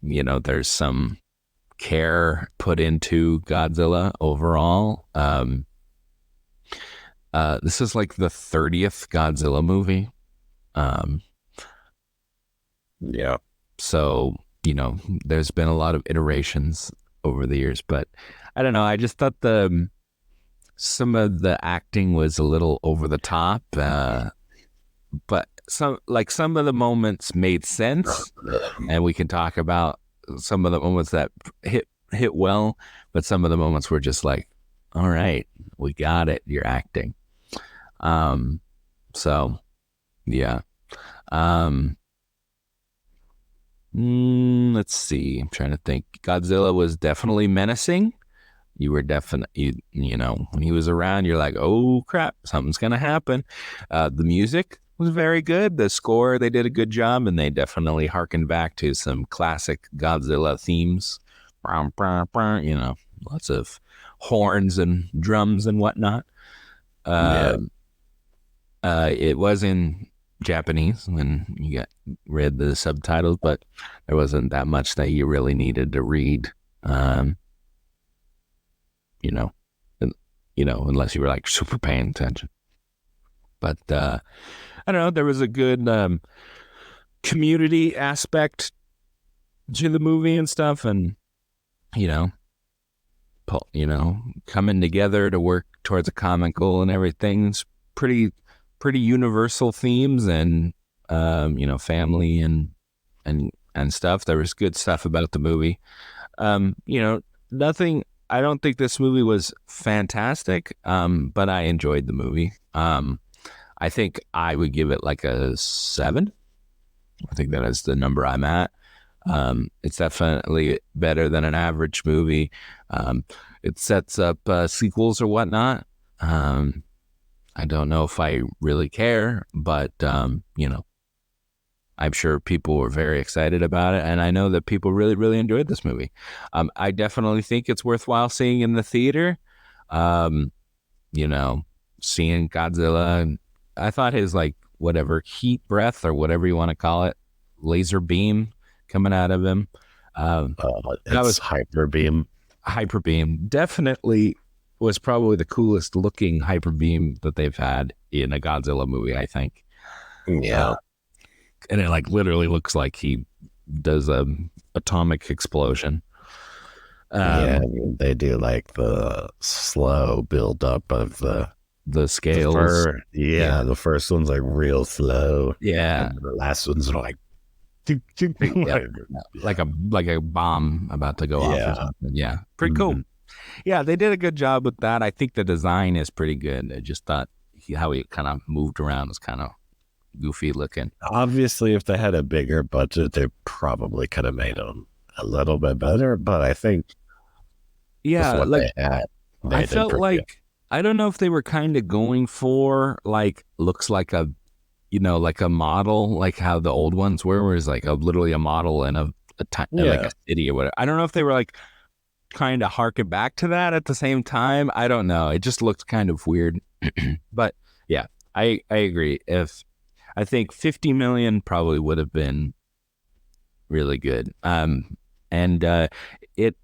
S1: there's some care put into Godzilla overall. This is like the 30th Godzilla movie. Um,
S2: Yeah.
S1: so, there's been a lot of iterations over the years, but I don't know. I just thought some of the acting was a little over the top. But some of the moments made sense, and we can talk about some of the moments that hit well, but some of the moments were just like, all right, we got it, you're acting. So yeah. um let's see, I'm trying to think. Godzilla was definitely menacing. You were definitely, when he was around, you're like, oh crap, something's gonna happen. The music was very good. The score, they did a good job, and they definitely harkened back to some classic Godzilla themes. Lots of horns and drums and whatnot.
S2: Yeah.
S1: Uh, it was in Japanese when read the subtitles, but there wasn't that much that you really needed to read. Um, you know, unless you were like super paying attention. But I don't know, there was a good community aspect to the movie and stuff, and you know, coming together to work towards a common goal and everything. It's pretty universal themes, and family and stuff. There was good stuff about the movie. Nothing. I don't think this movie was fantastic, but I enjoyed the movie. I think I would give it like a 7. I think that is the number I'm at. It's definitely better than an average movie. It sets up sequels or whatnot. I don't know if I really care, but I'm sure people were very excited about it, and I know that people really, really enjoyed this movie. I definitely think it's worthwhile seeing in the theater. Um, you know, Seeing Godzilla, and I thought his like whatever heat breath or whatever you want to call it, laser beam coming out of him. That
S2: It's
S1: was
S2: hyper beam.
S1: hyper beam. Definitely was probably the coolest looking hyper beam that they've had in a Godzilla movie, I think.
S2: Yeah.
S1: And it like literally looks like he does a atomic explosion.
S2: Yeah.
S1: Um,
S2: They do like the slow build up of the
S1: the scales. Yeah,
S2: The first one's like real slow,
S1: yeah,
S2: and the last one's like,
S1: yeah,
S2: like,
S1: like
S2: yeah,
S1: a bomb about to go off or
S2: yeah.
S1: something. Yeah, pretty cool.
S2: Mhm.
S1: Yeah, they did a good job with that. I think the design is pretty good. I just thought how he kind of moved around was kind of goofy looking.
S2: Obviously, if they had a bigger budget, they probably could have made them a little bit better. But I think with
S1: Yeah,
S2: what
S1: like
S2: they had,
S1: I
S2: they did
S1: felt
S2: pretty good.
S1: like I don't know if they were kind of going for like looks like a like a model, like how the old ones were, where it's like literally a model in like a
S2: Yeah,
S1: city or whatever. I don't know if they were like kind of harken back to that at the same time. I don't know. It just looked kind of weird. But yeah, I agree. If I think 50 million probably would have been really good. And it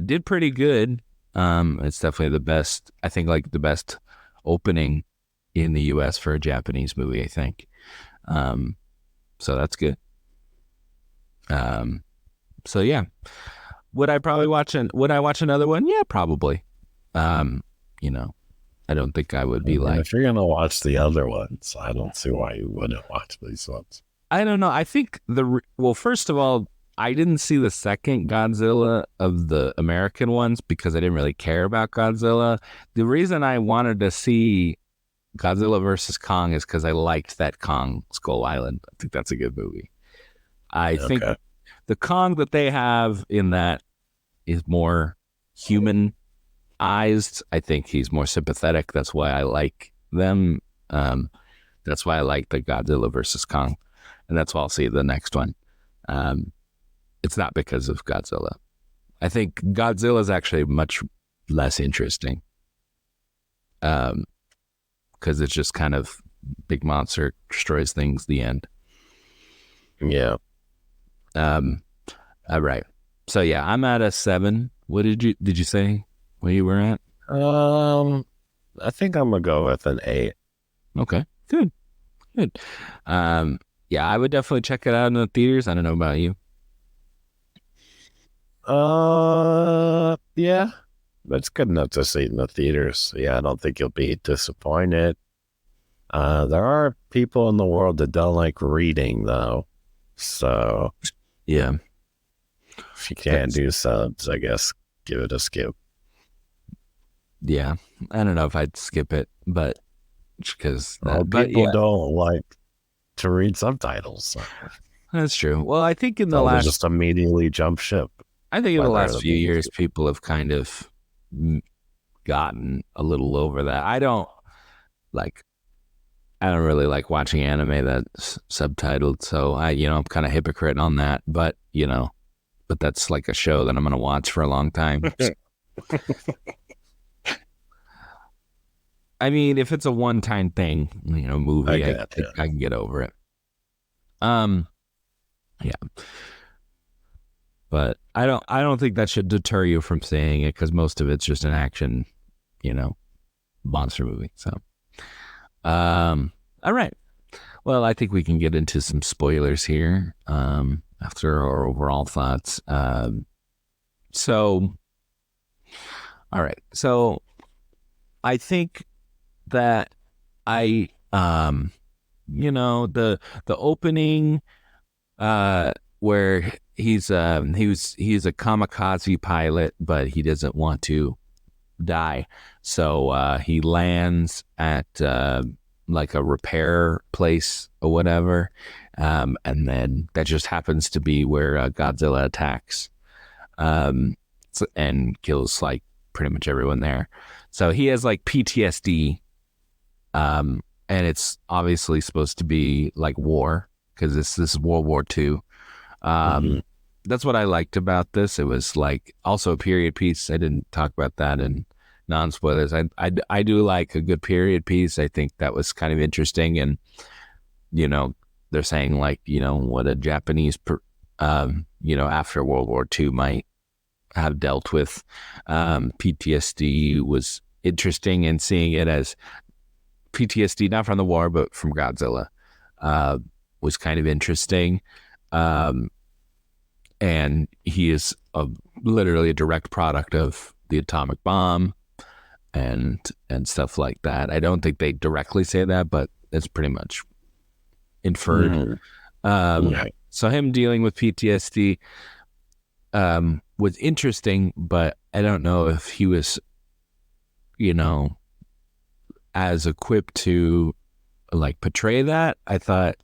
S1: did pretty good. It's definitely the best. I think like the best opening in the U.S. for a Japanese movie. I think. Um, so that's good. Um, so yeah, would I watch another one? Yeah, probably. Um, you know, I don't think I would
S2: I
S1: be
S2: mean,
S1: like,
S2: if you're gonna watch the other ones, I don't see why you wouldn't watch these ones.
S1: I don't know. I think well, first of all, I didn't see the second Godzilla of the American ones because I didn't really care about Godzilla. The reason I wanted to see Godzilla versus Kong is because I liked that Kong Skull Island. I think that's a good movie. I think
S2: Okay,
S1: the Kong that they have in that is more humanized. I think he's more sympathetic. That's why I like them. That's why I like the Godzilla versus Kong, and that's why I'll see the next one. Um, it's not because of Godzilla. I think Godzilla is actually much less interesting because it's just kind of big monster destroys things. The end.
S2: yeah.
S1: Um, all right. So yeah, I'm at a 7. What did you say where you were at?
S2: Um, I think I'm gonna go with an 8.
S1: Okay, good, good. Um, yeah, I would definitely check it out in the theaters. I don't know about you.
S2: Yeah, that's good enough to see in the theaters. Yeah, I don't think you'll be disappointed. There are people in the world that don't like reading though, so
S1: Yeah,
S2: if you can't
S1: that's
S2: do subs, I guess give it a skip.
S1: yeah. I don't know if I'd skip it, but because
S2: Well,
S1: that, but
S2: people
S1: yeah,
S2: don't like to read subtitles, so
S1: that's true. Well,
S2: they'll just immediately jump ship
S1: I think in
S2: by
S1: the
S2: they're in
S1: last
S2: the
S1: few
S2: movie
S1: years,
S2: theater.
S1: people have kind of gotten a little over that. Like. I don't really like watching anime that's subtitled, so I'm kind of hypocrite on that. But that's like a show that I'm gonna watch for a long time. I mean, if it's a one-time thing,
S2: I
S1: movie,
S2: get you.
S1: I can get over it. Um, yeah, but I don't think that should deter you from seeing it because most of it's just an action, you know, monster movie. So, all right. Well, I think we can get into some spoilers here. After our overall thoughts. So, all right. So I think that I, the opening, where he's a kamikaze pilot, but he doesn't want to die, so he lands at like a repair place or whatever, and then that just happens to be where Godzilla attacks, and kills like pretty much everyone there. So he has like PTSD, and it's obviously supposed to be like war because this is World War II.
S2: Mhm.
S1: Um, that's what I liked about this. It was like also a period piece. I didn't talk about that in non spoilers. I do like a good period piece. I think that was kind of interesting, and you know they're saying like what a Japanese after World War II might have dealt with. PTSD was interesting, and seeing it as PTSD not from the war but from Godzilla uh, was kind of interesting. Um, and he is literally a direct product of the atomic bomb. and stuff like that. I don't think they directly say that, but it's pretty much inferred.
S2: Mhm. Right.
S1: So him dealing with PTSD was interesting, but I don't know if he was, you know, as equipped to like portray that. I thought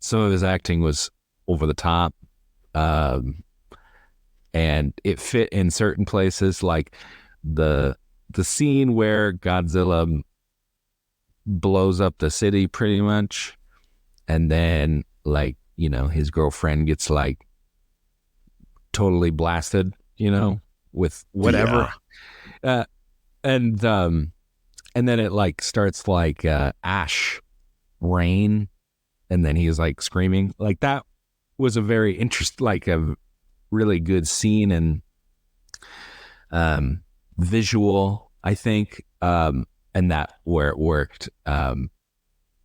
S1: some of his acting was over the top, um, and it fit in certain places, like the scene where Godzilla blows up the city, pretty much, and then like his girlfriend gets like totally blasted, with whatever,
S2: Yeah.
S1: uh, and then it like starts like ash rain, and then he's like screaming. Like that was a very like a really good scene and visual, I think, and that where it worked.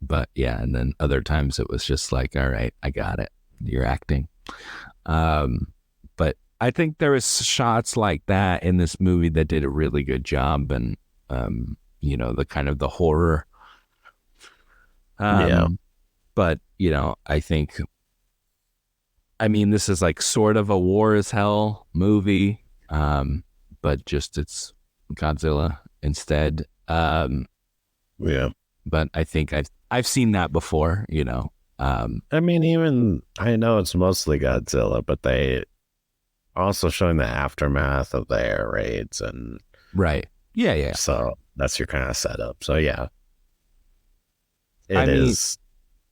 S1: But yeah, and then other times it was just like, all right, I got it, you're acting. But I think there was shots like that in this movie that did a really good job, and the kind of the horror.
S2: Yeah.
S1: But I mean, this is like sort of a war as hell movie, but just it's Godzilla instead.
S2: Yeah.
S1: But I think I've seen that before,
S2: I mean, even I know it's mostly Godzilla, but they also showing the aftermath of the air raids, and
S1: right. Yeah.
S2: so that's your kind of setup. So yeah,
S1: I
S2: it
S1: mean,
S2: is.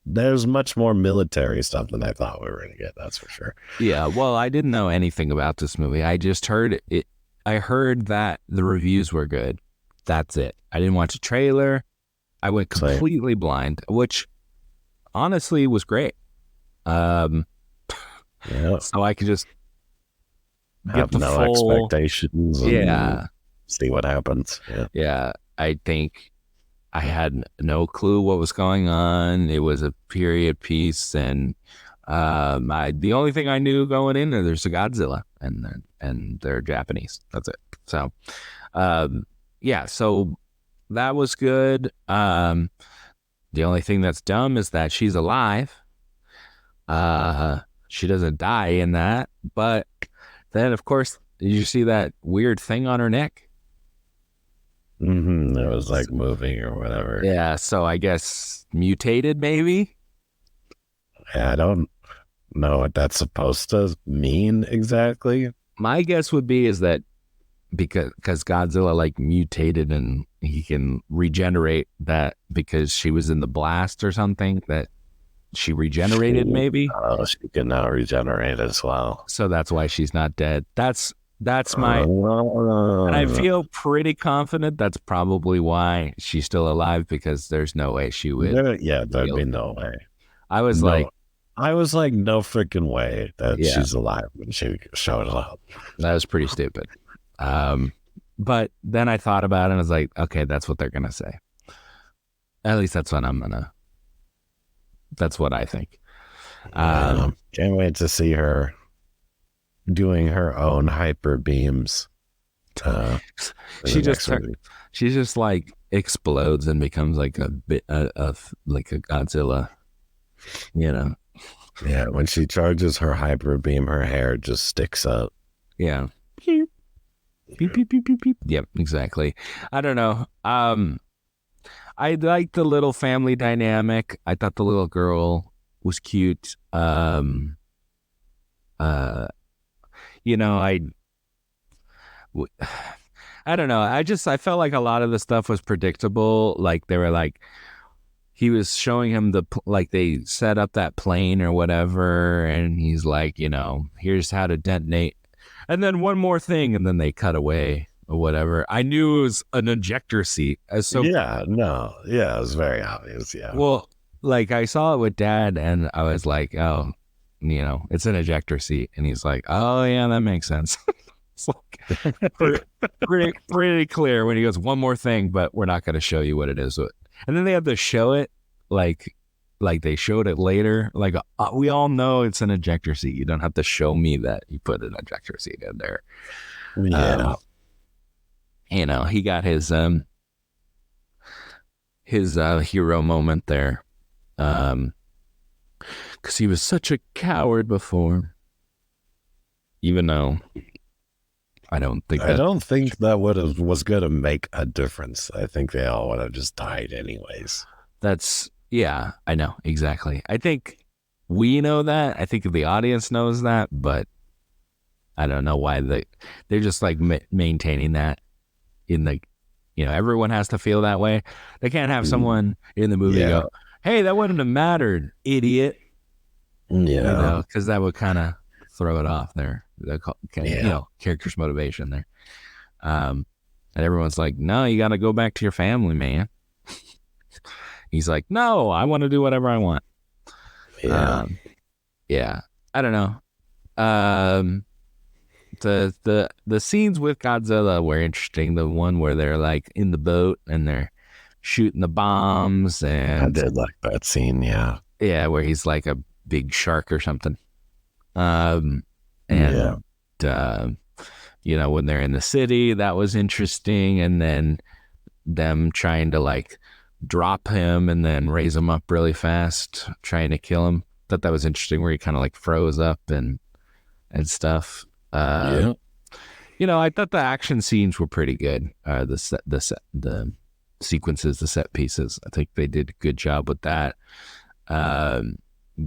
S2: There's much more military stuff than I thought we were going to get. That's for sure.
S1: yeah. Well, I didn't know anything about this movie. I just heard it. I heard that the reviews were good. That's it. I didn't watch a trailer. I went completely blind, which honestly was great.
S2: Yeah.
S1: So I could just
S2: Have
S1: get the
S2: no
S1: full
S2: expectations and
S1: Yeah.
S2: see what happens. Yeah.
S1: Yeah. I think I had no clue what was going on. It was a period piece, and the only thing I knew going in there's a Godzilla, and they're Japanese. That's it. So, yeah. So that was good. The only thing that's dumb is that she's alive. She doesn't die in that, but then of course, did you see that weird thing on her neck?
S2: It was like moving or whatever.
S1: Yeah, so I guess mutated, maybe.
S2: Yeah, I don't know what that's supposed to mean exactly.
S1: My guess would be is that because Godzilla like mutated and he can regenerate, that because she was in the blast or something, that she regenerated, maybe.
S2: She can now regenerate as well.
S1: So that's why she's not dead. That's my. And I feel pretty confident that's probably why she's still alive, because there's no way she would.
S2: There'd be no way.
S1: I was
S2: no freaking way that she's alive when she showed up.
S1: That was pretty stupid. But then I thought about it and I was like, okay, that's what they're going to say. At least that's what that's what I think.
S2: Can't wait to see her doing her own hyper beams.
S1: She just like explodes and becomes like a bit of like a Godzilla,
S2: Yeah, when she charges her hyper beam, her hair just sticks up.
S1: Yeah. Beep, beep, beep, beep, beep. Yep, exactly. I don't know. I liked the little family dynamic. I thought the little girl was cute. I don't know. I felt like a lot of the stuff was predictable. Like they were like, he was showing him like they set up that plane or whatever, and he's like, here's how to detonate, and then one more thing, and then they cut away or whatever. I knew it was an ejector seat. It
S2: was very obvious. Yeah.
S1: Well, like I saw it with Dad, and I was like, oh, it's an ejector seat, and he's like, oh yeah, that makes sense. It's like pretty clear when he goes, one more thing, but we're not going to show you what it is. And then they have to show it like they showed it later. Like we all know it's an ejector seat. You don't have to show me that you put an ejector seat in there.
S2: Yeah.
S1: He got his his hero moment there. Because he was such a coward before. Even though I don't think
S2: I
S1: that
S2: don't think that was gonna make a difference. I think they all would have just died anyways.
S1: that's, yeah, I know, exactly. I think we know that. I think the audience knows that, but I don't know why they're just like maintaining that in the, everyone has to feel that way. They can't have someone in the movie
S2: Yeah.
S1: go, hey, that wouldn't have mattered, idiot.
S2: Yeah.
S1: Because that would kind of throw it off there.
S2: Yeah.
S1: Character's motivation there. And everyone's like, no, you got to go back to your family, man. He's like, no, I want to do whatever I want.
S2: Yeah.
S1: Yeah, I don't know. Um, the scenes with Godzilla were interesting. The one where they're like in the boat and they're shooting the bombs,
S2: I
S1: and
S2: did like that scene. Yeah.
S1: yeah, where he's like a big shark or something.
S2: Yeah.
S1: And when they're in the city, that was interesting. And then them trying to like drop him and then raise him up really fast, trying to kill him. Thought that was interesting, where he kind of like froze up and stuff.
S2: Yeah.
S1: I thought the action scenes were pretty good. The sequences, the set pieces. I think they did a good job with that.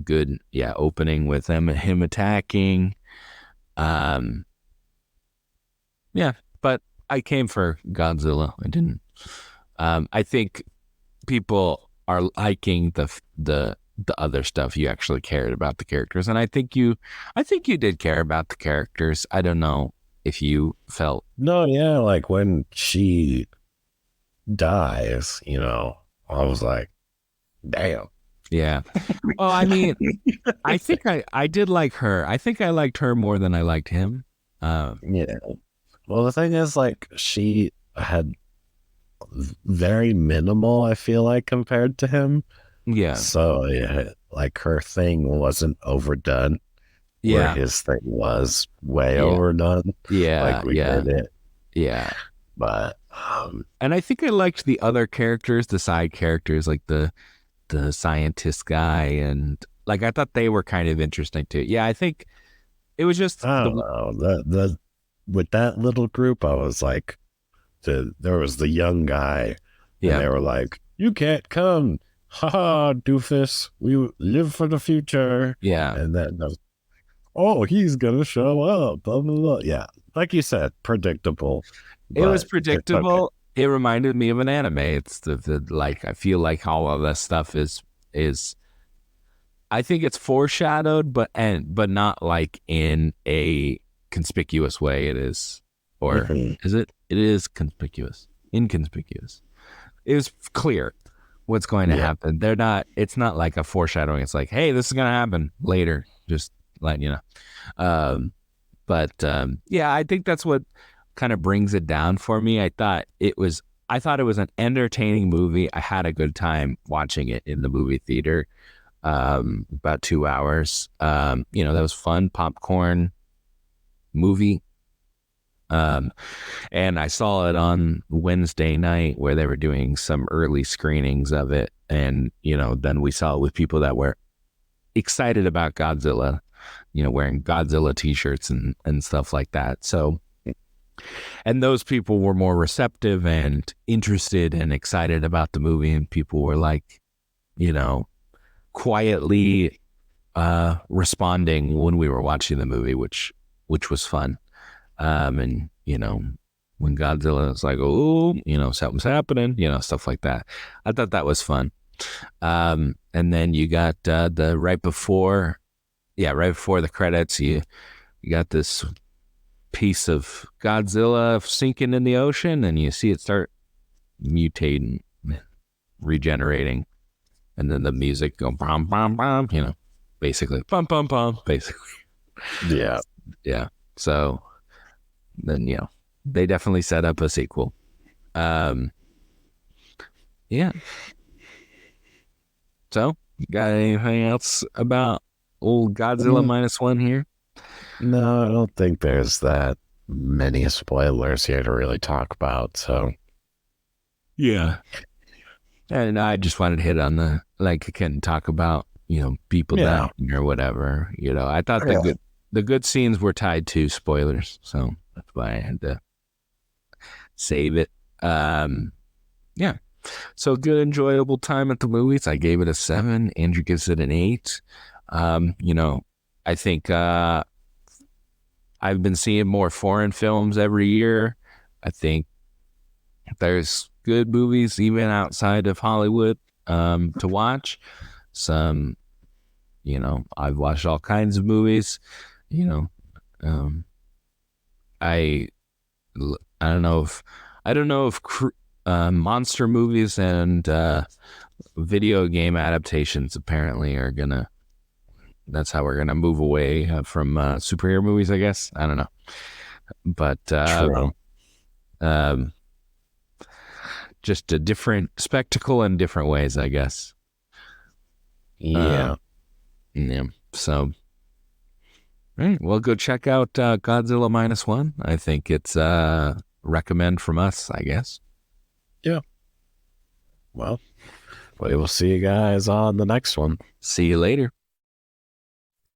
S1: Good, yeah, opening with him attacking. Yeah, but I came for Godzilla. I didn't. I think people are liking the other stuff. You actually cared about the characters, and I think you did care about the characters. I don't know if you felt.
S2: No, yeah, like when she dies, I was like, damn.
S1: Yeah. Well, I mean, I think I did like her. I think I liked her more than I liked him.
S2: Yeah. Well, the thing is, like, she had very minimal, I feel like, compared to him.
S1: Yeah.
S2: So, yeah, like her thing wasn't overdone, where
S1: Yeah.
S2: his thing was way
S1: Yeah.
S2: overdone.
S1: Yeah.
S2: Like, we
S1: Yeah.
S2: did it.
S1: Yeah.
S2: But,
S1: And I think I liked the other characters, the side characters, like the scientist guy, and like I thought they were kind of interesting too. Yeah, I think it was just
S2: I don't know. With that little group, I was like, there was the young guy, and they were like, you can't come. Ha, doofus. We live for the future.
S1: Yeah.
S2: And then, oh, he's going to show up. Blah, blah, blah. Yeah. Like you said, predictable.
S1: It was predictable. It reminded me of an anime. It's the like, I feel like all of that stuff is I think it's foreshadowed, but not like in a conspicuous way. It is, or is it? It is conspicuous, inconspicuous. It was clear what's going to happen. They're not. It's not like a foreshadowing. It's like, hey, this is going to happen later. Just letting you know. Yeah, I think that's what kind of brings it down for me. I thought it was an entertaining movie. I had a good time watching it in the movie theater. About 2 hours. That was fun, popcorn movie. And I saw it on Wednesday night where they were doing some early screenings of it. And, then we saw it with people that were excited about Godzilla, wearing Godzilla t-shirts and stuff like that. So, and those people were more receptive and interested and excited about the movie. And people were like, quietly responding when we were watching the movie, which was fun. And when Godzilla was like, oh, something's happening, stuff like that. I thought that was fun. And then you got the right before the credits, you got this piece of Godzilla sinking in the ocean, and you see it start mutating, regenerating. And then the music go bum bum bum, basically bum bum bum, basically.
S2: Yeah.
S1: Yeah. So then they definitely set up a sequel. Yeah. So you got anything else about old Godzilla Minus One here?
S2: No, I don't think there's that many spoilers here to really talk about. So
S1: yeah. And I just wanted to hit on the, like, again, talk about, people
S2: Yeah.
S1: dying or whatever. I thought the
S2: Yeah.
S1: good scenes were tied to spoilers, so that's why I had to save it. Um, yeah. So good, enjoyable time at the movies. I gave it a 7. Andrew gives it an 8. I think I've been seeing more foreign films every year. I think there's good movies even outside of Hollywood to watch. Some, I've watched all kinds of movies. You know, um, I I don't know if monster movies and video game adaptations apparently are gonna. That's how we're gonna move away from superhero movies, I guess. I don't know, but
S2: True.
S1: um, just a different spectacle in different ways, I guess.
S2: Yeah.
S1: Um, yeah. So, all right, well, go check out Godzilla Minus One. I think it's recommend from us, I guess.
S2: Yeah. Well, we will see you guys on the next one.
S1: See you later.